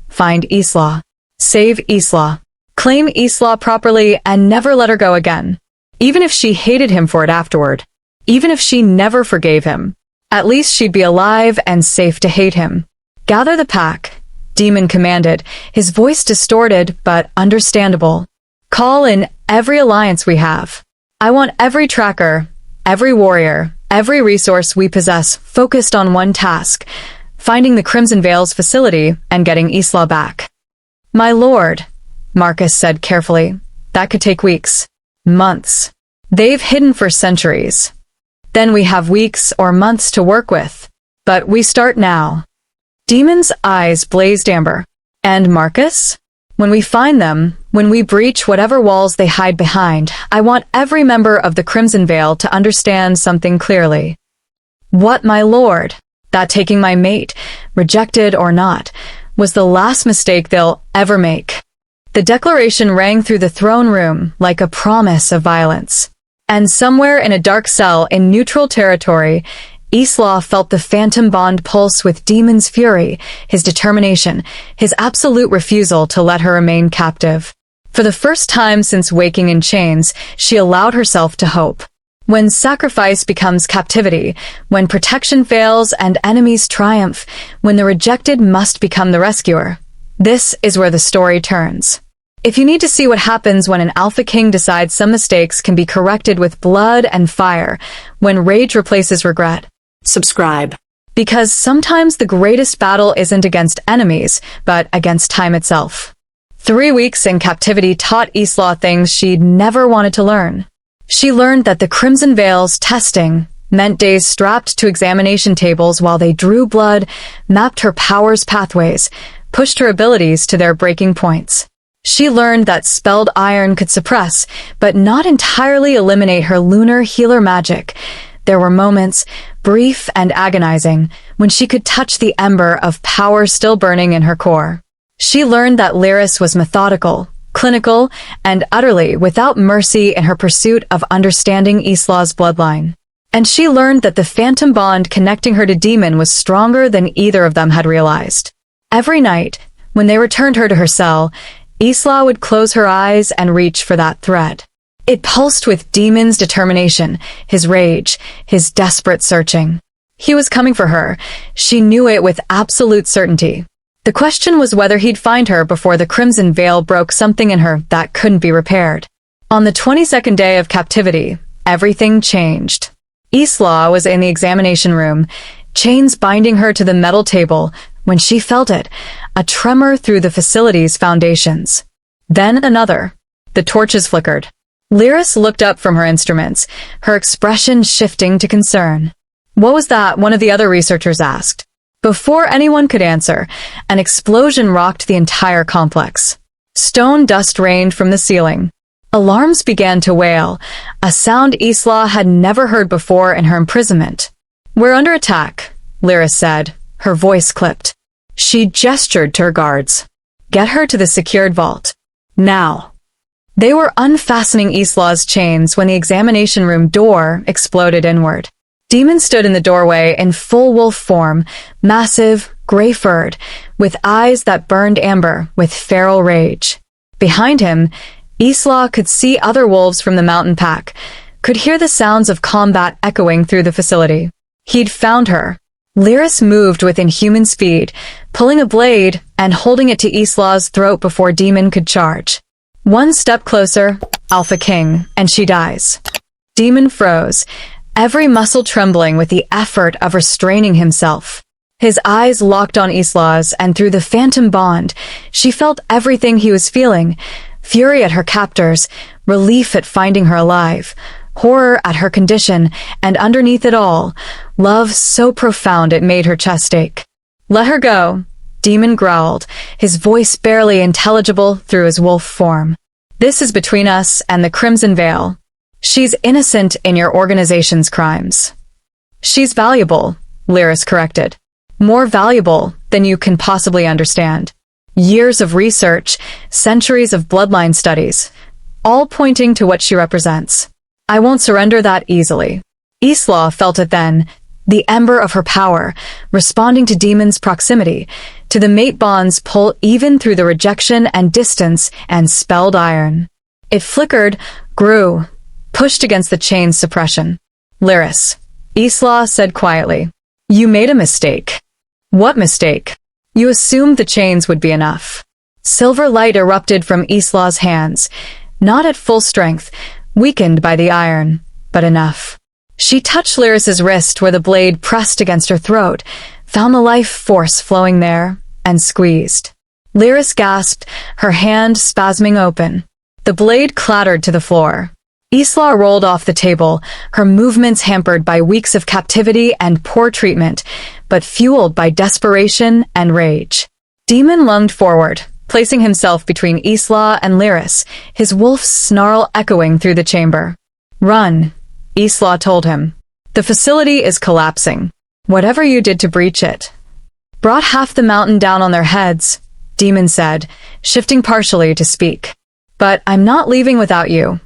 Find Isla. Save Isla. Claim Isla properly and never let her go again. Even if she hated him for it afterward. Even if she never forgave him. At least she'd be alive and safe to hate him. Gather the pack, Demon commanded, his voice distorted but understandable. Call in every alliance we have. I want every tracker, every warrior, every resource we possess focused on one task, finding the Crimson Veil's facility and getting Isla back. My lord, Marcus said carefully, that could take weeks, months. They've hidden for centuries. Then we have weeks or months to work with. But we start now. Demon's eyes blazed amber. And Marcus? When we find them, when we breach whatever walls they hide behind, I want every member of the Crimson Veil to understand something clearly. What, my lord? That taking my mate, rejected or not, was the last mistake they'll ever make. The declaration rang through the throne room like a promise of violence. And somewhere in a dark cell in neutral territory, Isla felt the phantom bond pulse with Demon's fury, his determination, his absolute refusal to let her remain captive. For the first time since waking in chains, she allowed herself to hope. When sacrifice becomes captivity, when protection fails and enemies triumph, when the rejected must become the rescuer. This is where the story turns. If you need to see what happens when an Alpha King decides some mistakes can be corrected with blood and fire, when rage replaces regret,
Subscribe.
Because sometimes the greatest battle isn't against enemies, but against time itself. 3 weeks in captivity taught Isla things she'd never wanted to learn. She learned that the Crimson Veil's testing meant days strapped to examination tables while they drew blood, mapped her power's pathways, pushed her abilities to their breaking points. She learned that spelled iron could suppress, but not entirely eliminate her lunar healer magic. There were moments, brief and agonizing, when she could touch the ember of power still burning in her core. She learned that Lyris was methodical, clinical, and utterly without mercy in her pursuit of understanding Isla's bloodline. And she learned that the phantom bond connecting her to Demon was stronger than either of them had realized. Every night, when they returned her to her cell, Isla would close her eyes and reach for that thread. It pulsed with Demon's determination, his rage, his desperate searching. He was coming for her. She knew it with absolute certainty. The question was whether he'd find her before the crimson veil broke something in her that couldn't be repaired. On the 22nd day of captivity, everything changed. Isla was in the examination room, chains binding her to the metal table, when she felt it, a tremor through the facility's foundations. Then another. The torches flickered. Lyris looked up from her instruments, her expression shifting to concern. "What was that?" one of the other researchers asked. Before anyone could answer, an explosion rocked the entire complex. Stone dust rained from the ceiling. Alarms began to wail, a sound Isla had never heard before in her imprisonment. "We're under attack," Lyris said, her voice clipped. She gestured to her guards. "Get her to the secured vault. Now." They were unfastening Isla's chains when the examination room door exploded inward. Demon stood in the doorway in full wolf form, massive, gray-furred, with eyes that burned amber with feral rage. Behind him, Isla could see other wolves from the mountain pack, could hear the sounds of combat echoing through the facility. He'd found her. Lyris moved with inhuman speed, pulling a blade and holding it to Isla's throat before Demon could charge. One step closer, Alpha King, and she dies. Demon froze, every muscle trembling with the effort of restraining himself. His eyes locked on Isla's, and through the phantom bond, she felt everything he was feeling: fury at her captors, relief at finding her alive, horror at her condition, and underneath it all, love so profound it made her chest ache. "Let her go," Demon growled, his voice barely intelligible through his wolf form. "This is between us and the Crimson Veil. She's innocent in your organization's crimes." "She's valuable," Lyris corrected. "More valuable than you can possibly understand. Years of research, centuries of bloodline studies, all pointing to what she represents. I won't surrender that easily." Isla felt it then, the ember of her power, responding to Demon's proximity, to the mate bond's pull even through the rejection and distance and spelled iron. It flickered, grew, pushed against the chain's suppression. "Lyris," Isla said quietly, "you made a mistake." "What mistake?" "You assumed the chains would be enough." Silver light erupted from Isla's hands, not at full strength, weakened by the iron, but enough. She touched Lyris's wrist where the blade pressed against her throat, found the life force flowing there, and squeezed. Lyris gasped, her hand spasming open. The blade clattered to the floor. Isla rolled off the table, her movements hampered by weeks of captivity and poor treatment, but fueled by desperation and rage. Demon lunged forward, placing himself between Isla and Lyris, his wolf's snarl echoing through the chamber. "Run," Isla told him. "The facility is collapsing. Whatever you did to breach it." "Brought half the mountain down on their heads," Demon said, shifting partially to speak. "But I'm not leaving without you."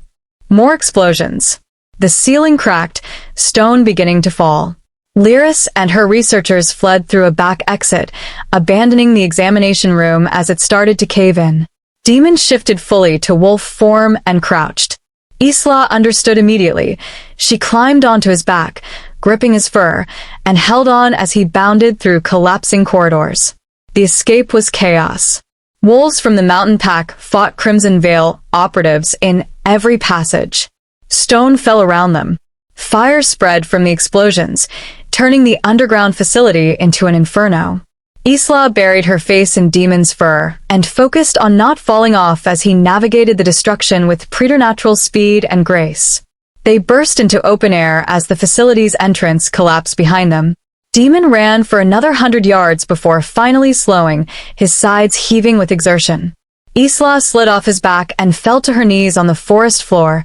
More explosions. The ceiling cracked, stone beginning to fall. Lyris and her researchers fled through a back exit, abandoning the examination room as it started to cave in. Demon shifted fully to wolf form and crouched. Isla understood immediately. She climbed onto his back, gripping his fur, and held on as he bounded through collapsing corridors. The escape was chaos. Wolves from the mountain pack fought Crimson Veil operatives in every passage. Stone fell around them. Fire spread from the explosions, turning the underground facility into an inferno. Isla buried her face in Demon's fur and focused on not falling off as he navigated the destruction with preternatural speed and grace. They burst into open air as the facility's entrance collapsed behind them. Demon ran for another 100 yards before finally slowing, his sides heaving with exertion. Isla slid off his back and fell to her knees on the forest floor,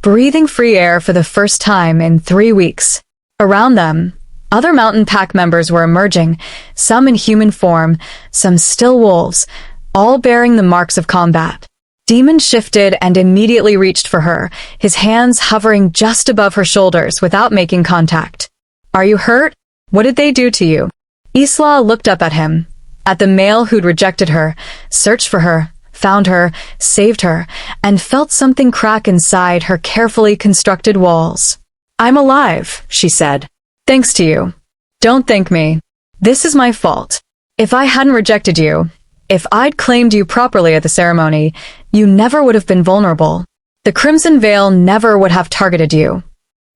breathing free air for the first time in 3 weeks. Around them, other mountain pack members were emerging, some in human form, some still wolves, all bearing the marks of combat. Demon shifted and immediately reached for her, his hands hovering just above her shoulders without making contact. Are you hurt? What did they do to you? Isla looked up at him, at the male who'd rejected her, searched for her, found her, saved her, and felt something crack inside her carefully constructed walls. I'm alive, she said. Thanks to you. Don't thank me. This is my fault. If I hadn't rejected you, if I'd claimed you properly at the ceremony, you never would have been vulnerable. The crimson veil never would have targeted you.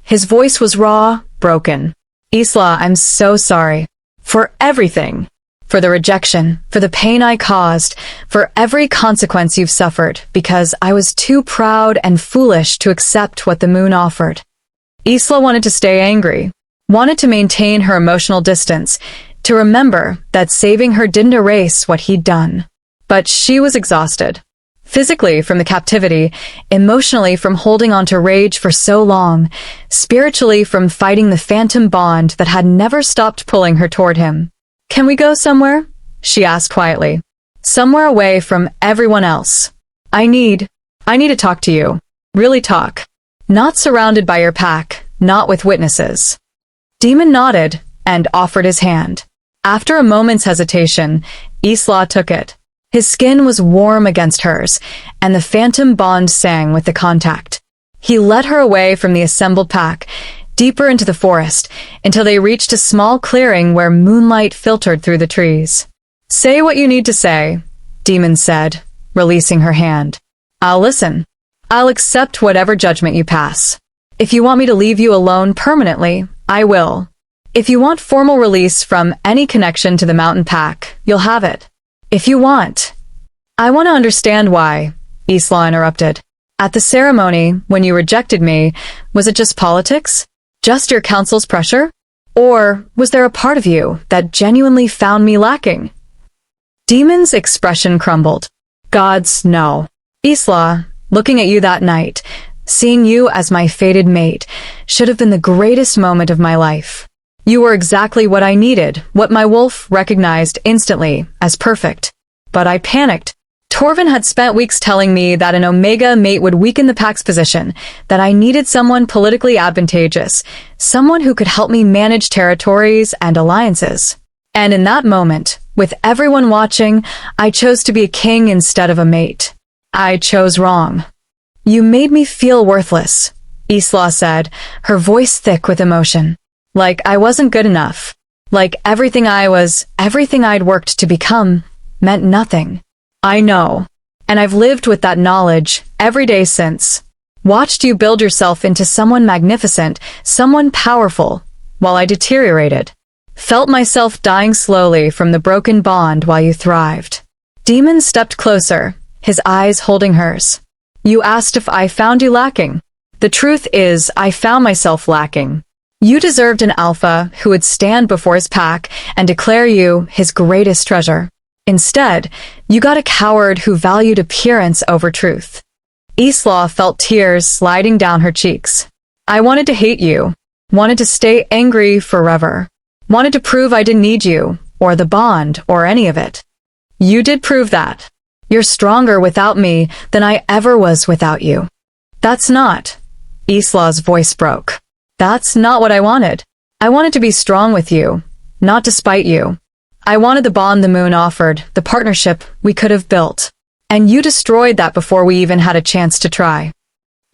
His voice was raw, broken. Isla, I'm so sorry. For everything. For the rejection, for the pain I caused, for every consequence you've suffered, because I was too proud and foolish to accept what the moon offered. Isla wanted to stay angry, wanted to maintain her emotional distance, to remember that saving her didn't erase what he'd done. But she was exhausted. Physically from the captivity, emotionally from holding on to rage for so long, spiritually from fighting the phantom bond that had never stopped pulling her toward him. Can we go somewhere? She asked quietly. Somewhere away from everyone else. I need to talk to you. Really talk. Not surrounded by your pack, not with witnesses. Demon nodded and offered his hand. After a moment's hesitation, Isla took it. His skin was warm against hers, and the phantom bond sang with the contact. He led her away from the assembled pack, deeper into the forest, until they reached a small clearing where moonlight filtered through the trees. Say what you need to say, Demon said, releasing her hand. I'll listen. I'll accept whatever judgment you pass. If you want me to leave you alone permanently, I will. If you want formal release from any connection to the mountain pack, you'll have it. If you want. I want to understand why, Isla interrupted. At the ceremony, when you rejected me, was it just politics? Just your council's pressure? Or was there a part of you that genuinely found me lacking? Demon's expression crumbled. Gods, no. Isla, looking at you that night, seeing you as my fated mate, should have been the greatest moment of my life. You were exactly what I needed, what my wolf recognized instantly as perfect. But I panicked. Torvin had spent weeks telling me that an Omega mate would weaken the pack's position, that I needed someone politically advantageous, someone who could help me manage territories and alliances. And in that moment, with everyone watching, I chose to be a king instead of a mate. I chose wrong. You made me feel worthless, Isla said, her voice thick with emotion. Like I wasn't good enough. Like everything I'd worked to become, meant nothing. I know. And I've lived with that knowledge every day since. Watched you build yourself into someone magnificent, someone powerful, while I deteriorated. Felt myself dying slowly from the broken bond while you thrived. Demon stepped closer, his eyes holding hers. You asked if I found you lacking. The truth is, I found myself lacking. You deserved an alpha who would stand before his pack and declare you his greatest treasure. Instead, you got a coward who valued appearance over truth. Isla felt tears sliding down her cheeks. I wanted to hate you, wanted to stay angry forever, wanted to prove I didn't need you, or the bond, or any of it. You did prove that. You're stronger without me than I ever was without you. That's not. Isla's voice broke. That's not what I wanted. I wanted to be strong with you, not despite you. I wanted the bond the moon offered, the partnership we could have built. And you destroyed that before we even had a chance to try.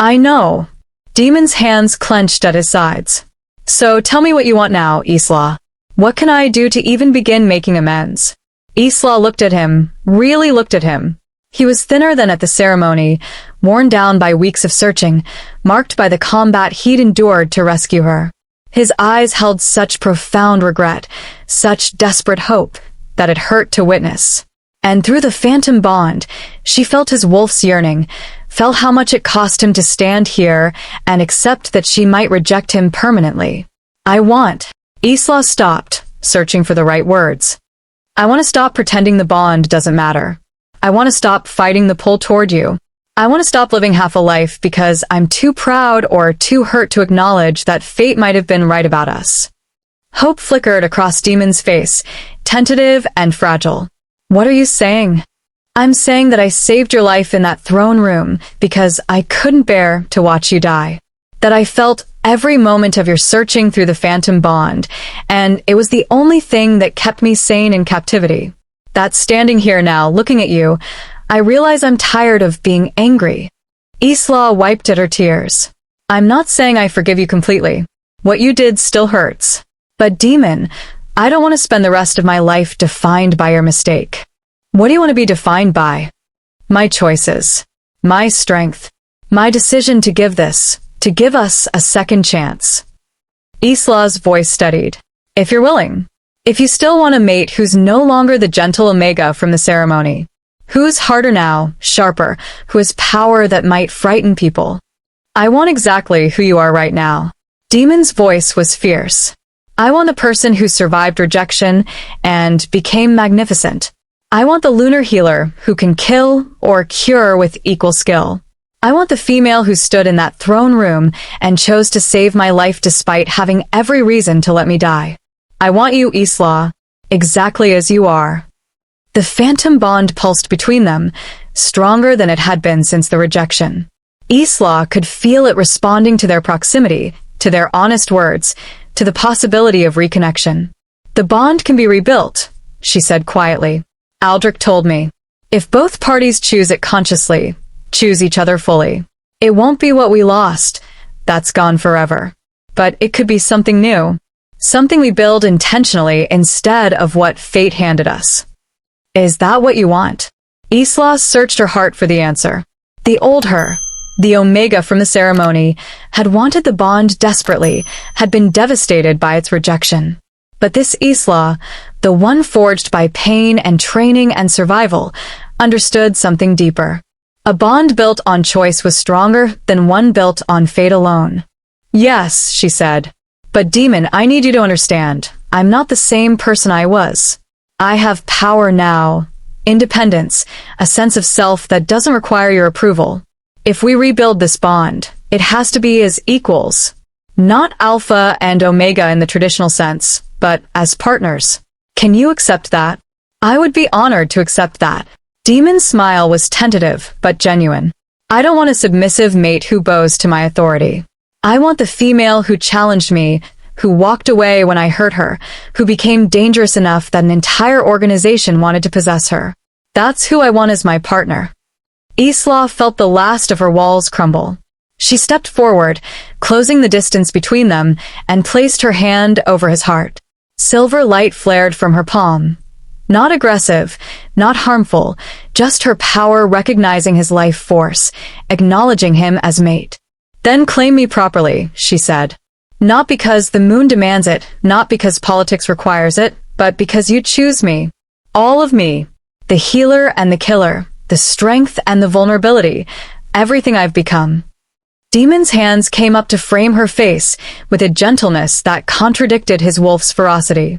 I know. Demon's hands clenched at his sides. So tell me what you want now, Isla. What can I do to even begin making amends? Isla looked at him, really looked at him. He was thinner than at the ceremony, worn down by weeks of searching, marked by the combat he'd endured to rescue her. His eyes held such profound regret, such desperate hope, that it hurt to witness. And through the phantom bond, she felt his wolf's yearning, felt how much it cost him to stand here and accept that she might reject him permanently. Isla stopped, searching for the right words. I want to stop pretending the bond doesn't matter. I want to stop fighting the pull toward you. I want to stop living half a life because I'm too proud or too hurt to acknowledge that fate might have been right about us. Hope flickered across Demon's face, tentative and fragile. What are you saying? I'm saying that I saved your life in that throne room because I couldn't bear to watch you die. That I felt every moment of your searching through the phantom bond, and it was the only thing that kept me sane in captivity. That standing here now, looking at you, I realize I'm tired of being angry. Isla wiped at her tears. I'm not saying I forgive you completely. What you did still hurts. But demon, I don't want to spend the rest of my life defined by your mistake. What do you want to be defined by? My choices. My strength. My decision to give us a second chance. Isla's voice steadied. If you're willing. If you still want a mate who's no longer the gentle Omega from the ceremony. Who's harder now, sharper, who has power that might frighten people. I want exactly who you are right now. Demon's voice was fierce. I want the person who survived rejection and became magnificent. I want the lunar healer who can kill or cure with equal skill. I want the female who stood in that throne room and chose to save my life despite having every reason to let me die. I want you, Isla, exactly as you are. The phantom bond pulsed between them, stronger than it had been since the rejection. Isla could feel it responding to their proximity, to their honest words, to the possibility of reconnection. The bond can be rebuilt, she said quietly. Aldrich told me. If both parties choose it consciously, choose each other fully, it won't be what we lost. That's gone forever. But it could be something new. Something we build intentionally instead of what fate handed us. Is that what you want? Isla searched her heart for the answer. The old her, the Omega from the ceremony, had wanted the bond desperately, had been devastated by its rejection. But this Isla, the one forged by pain and training and survival, understood something deeper. A bond built on choice was stronger than one built on fate alone. Yes, she said. But demon, I need you to understand. I'm not the same person I was. I have power now. Independence, a sense of self that doesn't require your approval. If we rebuild this bond, it has to be as equals. Not alpha and omega in the traditional sense, but as partners. Can you accept that? I would be honored to accept that. Demon's smile was tentative, but genuine. I don't want a submissive mate who bows to my authority. I want the female who challenged me, who walked away when I hurt her, who became dangerous enough that an entire organization wanted to possess her. That's who I want as my partner. Isla felt the last of her walls crumble. She stepped forward, closing the distance between them, and placed her hand over his heart. Silver light flared from her palm. Not aggressive, not harmful, just her power recognizing his life force, acknowledging him as mate. Then claim me properly, she said. Not because the moon demands it, not because politics requires it, but because you choose me. All of me. The healer and the killer, the strength and the vulnerability, everything I've become. Demon's hands came up to frame her face with a gentleness that contradicted his wolf's ferocity.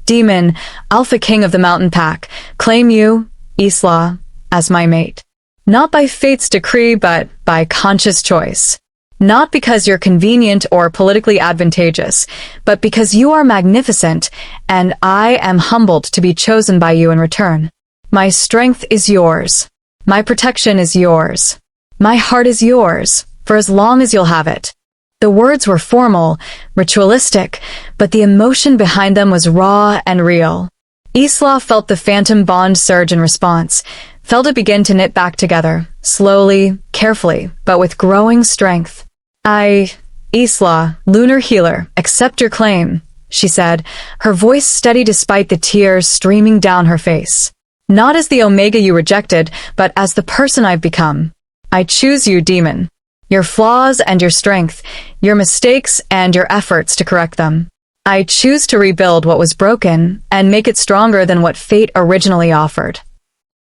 Demon, Alpha King of the Mountain Pack, claim you, Isla, as my mate. Not by fate's decree, but by conscious choice. Not because you're convenient or politically advantageous, but because you are magnificent, and I am humbled to be chosen by you in return. My strength is yours. My protection is yours. My heart is yours, for as long as you'll have it. The words were formal, ritualistic, but the emotion behind them was raw and real. Isla felt the phantom bond surge in response, felt it begin to knit back together, slowly, carefully, but with growing strength. Isla, lunar healer, accept your claim, she said, her voice steady despite the tears streaming down her face. Not as the Omega you rejected, but as the person I've become. I choose you, demon. Your flaws and your strength, your mistakes and your efforts to correct them. I choose to rebuild what was broken and make it stronger than what fate originally offered.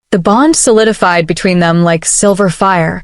The bond solidified between them like silver fire,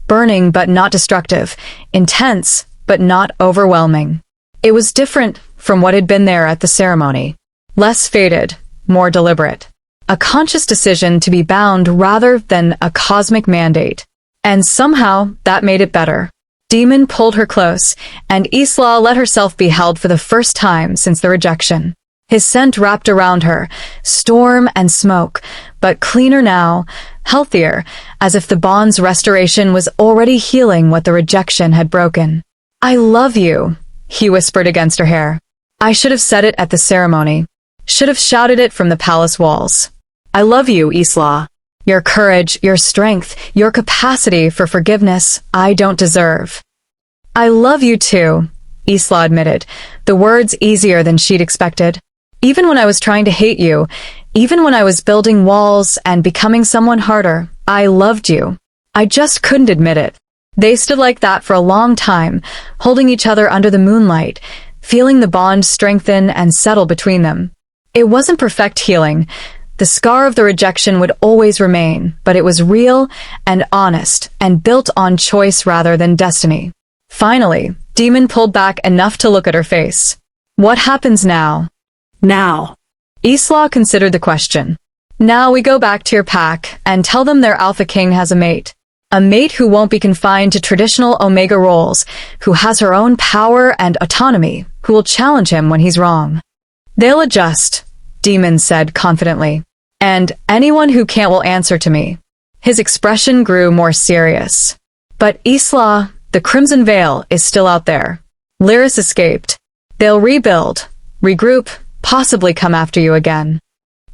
burning but not destructive, intense but not overwhelming. It was different from what had been there at the ceremony. Less fated, more deliberate. A conscious decision to be bound rather than a cosmic mandate. And somehow, that made it better. Demon pulled her close, and Isla let herself be held for the first time since the rejection. His scent wrapped around her, storm and smoke, but cleaner now, healthier, as if the bond's restoration was already healing what the rejection had broken. "I love you," he whispered against her hair. "I should have said it at the ceremony. Should have shouted it from the palace walls. I love you, Isla. Your courage, your strength, your capacity for forgiveness, I don't deserve." "I love you too," Isla admitted, the words easier than she'd expected. "Even when I was trying to hate you, even when I was building walls and becoming someone harder, I loved you. I just couldn't admit it." They stood like that for a long time, holding each other under the moonlight, feeling the bond strengthen and settle between them. It wasn't perfect healing. The scar of the rejection would always remain, but it was real and honest and built on choice rather than destiny. Finally, Demon pulled back enough to look at her face. "What happens now?"
"Now."
Isla considered the question. "Now we go back to your pack and tell them their Alpha King has a mate. A mate who won't be confined to traditional Omega roles, who has her own power and autonomy, who will challenge him when he's wrong. They'll adjust," Demon said confidently. "And anyone who can't will answer to me." His expression grew more serious. "But Isla, the Crimson Veil is still out there. Lyris escaped. They'll rebuild, regroup, possibly come after you again.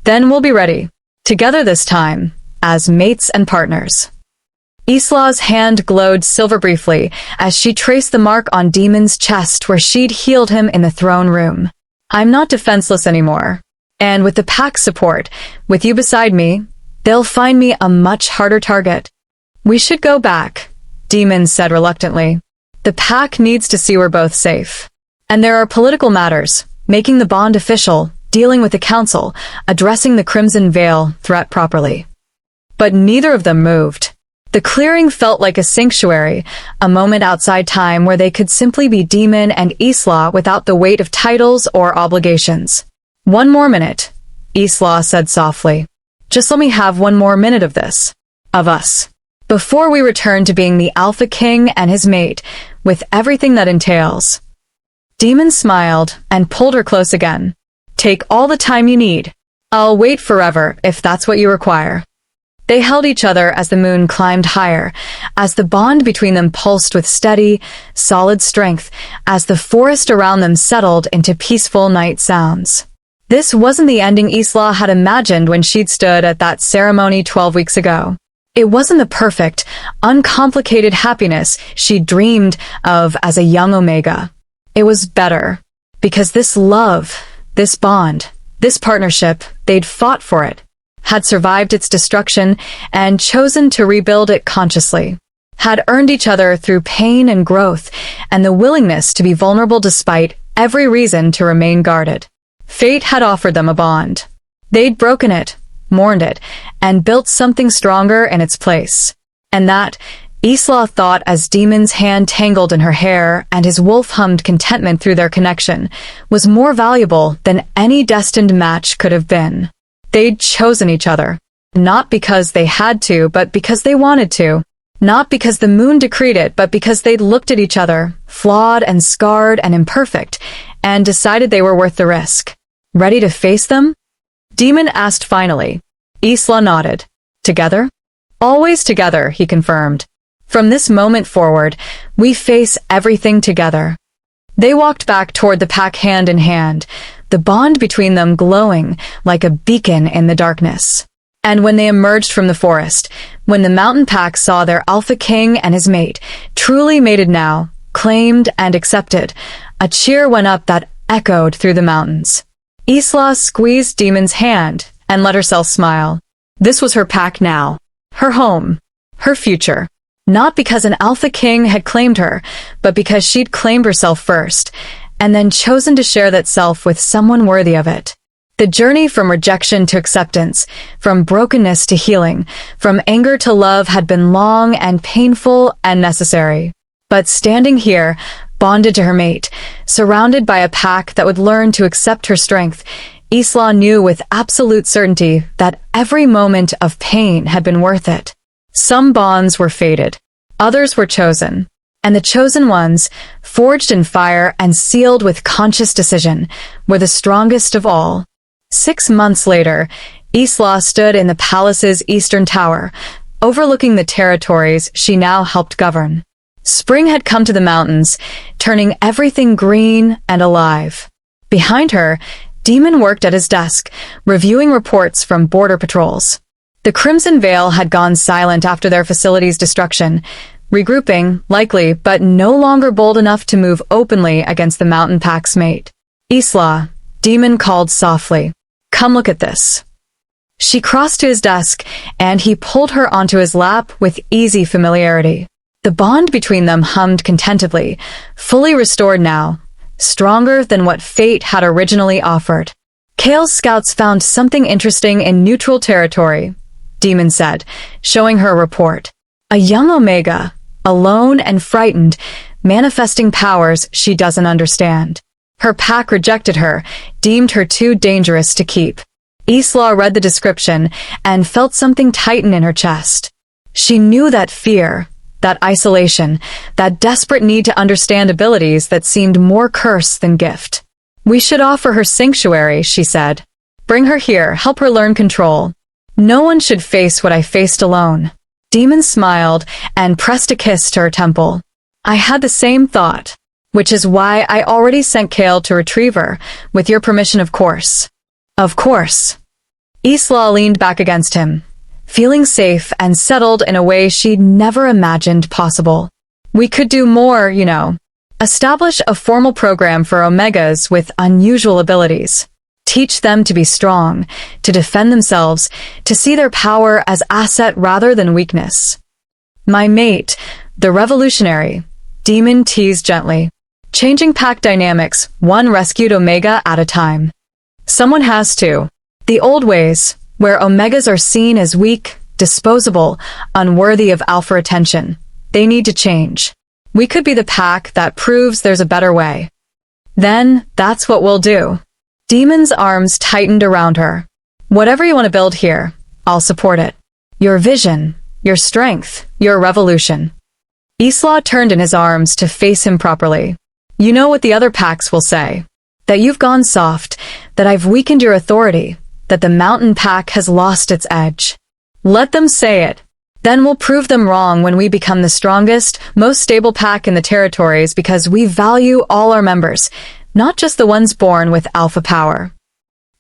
Then we'll be ready, together this time, as mates and partners." Isla's hand glowed silver briefly as she traced the mark on Demon's chest where she'd healed him in the throne room. "I'm not defenseless anymore. And with the pack's support, with you beside me, they'll find me a much harder target." "We should go back," Demon said reluctantly. "The pack needs to see we're both safe. And there are political matters, making the bond official, dealing with the council, addressing the Crimson Veil threat properly." But neither of them moved. The clearing felt like a sanctuary, a moment outside time where they could simply be Demon and Isla without the weight of titles or obligations. "One more minute," Isla said softly. "Just let me have one more minute of this. Of us. Before we return to being the Alpha King and his mate, with everything that entails." Demon smiled and pulled her close again. "Take all the time you need. I'll wait forever if that's what you require." They held each other as the moon climbed higher, as the bond between them pulsed with steady, solid strength, as the forest around them settled into peaceful night sounds. This wasn't the ending Isla had imagined when she'd stood at that ceremony 12 weeks ago. It wasn't the perfect, uncomplicated happiness she dreamed of as a young Omega. It was better, because this love, this bond, this partnership, they'd fought for it, had survived its destruction and chosen to rebuild it consciously, had earned each other through pain and growth and the willingness to be vulnerable despite every reason to remain guarded. Fate had offered them a bond. They'd broken it, mourned it, and built something stronger in its place. And that, Isla thought as Demon's hand tangled in her hair and his wolf hummed contentment through their connection, was more valuable than any destined match could have been. They'd chosen each other, not because they had to, but because they wanted to. Not because the moon decreed it, but because they'd looked at each other, flawed and scarred and imperfect, and decided they were worth the risk. Ready to face them? Demon asked finally. Isla nodded. Together? Always together, he confirmed. From this moment forward, we face everything together. They walked back toward the pack hand in hand, the bond between them glowing like a beacon in the darkness. And when they emerged from the forest, when the mountain pack saw their Alpha King and his mate, truly mated now, claimed and accepted, a cheer went up that echoed through the mountains. Isla squeezed Demon's hand and let herself smile. This was her pack now, her home, her future. Not because an Alpha King had claimed her, but because she'd claimed herself first, and then chosen to share that self with someone worthy of it. The journey from rejection to acceptance, from brokenness to healing, from anger to love had been long and painful and necessary. But standing here, bonded to her mate, surrounded by a pack that would learn to accept her strength, Isla knew with absolute certainty that every moment of pain had been worth it. Some bonds were fated, others were chosen, and the chosen ones, forged in fire and sealed with conscious decision, were the strongest of all. 6 months later, Isla stood in the palace's eastern tower, overlooking the territories she now helped govern. Spring had come to the mountains, turning everything green and alive. Behind her, Demon worked at his desk, reviewing reports from border patrols. The Crimson Veil had gone silent after their facility's destruction, regrouping, likely, but no longer bold enough to move openly against the Mountain Pack's mate. Isla, Demon called softly. Come look at this. She crossed to his desk, and he pulled her onto his lap with easy familiarity. The bond between them hummed contentedly, fully restored now, stronger than what fate had originally offered. Kale's scouts found something interesting in neutral territory, Demon said, showing her a report. A young Omega, alone and frightened, manifesting powers she doesn't understand. Her pack rejected her, deemed her too dangerous to keep. Isla read the description and felt something tighten in her chest. She knew that fear, that isolation, that desperate need to understand abilities that seemed more curse than gift. We should offer her sanctuary, she said. Bring her here, help her learn control. No one should face what I faced alone. Demon smiled and pressed a kiss to her temple. I had the same thought, which is why I already sent Kale to retrieve her, with your permission, of course. Of course. Isla leaned back against him, feeling safe and settled in a way she'd never imagined possible. We could do more, you know. Establish a formal program for Omegas with unusual abilities. Teach them to be strong, to defend themselves, to see their power as asset rather than weakness. My mate, the revolutionary, Demon teased gently. Changing pack dynamics, one rescued Omega at a time. Someone has to. The old ways, where Omegas are seen as weak, disposable, unworthy of alpha attention, they need to change. We could be the pack that proves there's a better way. Then, that's what we'll do. Demon's arms tightened around her. Whatever you want to build here, I'll support it. Your vision, your strength, your revolution. Isla turned in his arms to face him properly. You know what the other packs will say. That you've gone soft, that I've weakened your authority, that the Mountain Pack has lost its edge. Let them say it. Then we'll prove them wrong when we become the strongest, most stable pack in the territories because we value all our members, not just the ones born with alpha power.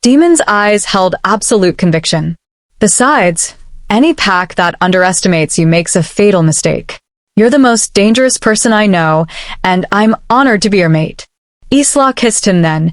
Demon's eyes held absolute conviction. Besides, any pack that underestimates you makes a fatal mistake. You're the most dangerous person I know, and I'm honored to be your mate. Isla kissed him then,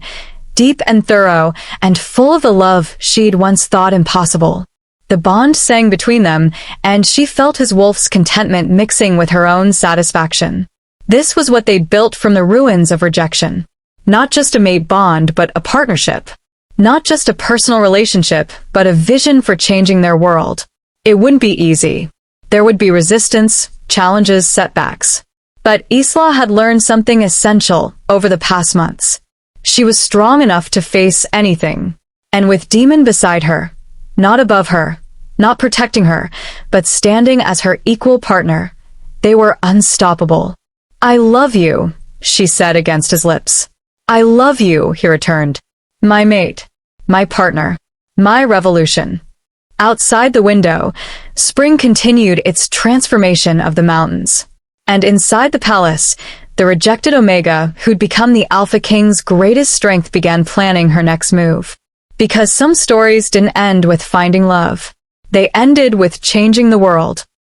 deep and thorough, and full of the love she'd once thought impossible. The bond sang between them, and she felt his wolf's contentment mixing with her own satisfaction. This was what they'd built from the ruins of rejection. Not just a mate bond, but a partnership. Not just a personal relationship, but a vision for changing their world. It wouldn't be easy. There would be resistance, challenges, setbacks. But Isla had learned something essential over the past months. She was strong enough to face anything. And with Demon beside her, not above her, not protecting her, but standing as her equal partner, they were unstoppable. I love you, she said against his lips. I love you, he returned. My mate, my partner, my revolution. Outside the window, spring continued its transformation of the mountains. And inside the palace, the rejected Omega, who'd become the Alpha King's greatest strength, began planning her next move. Because some stories didn't end with finding love. They ended with changing the world.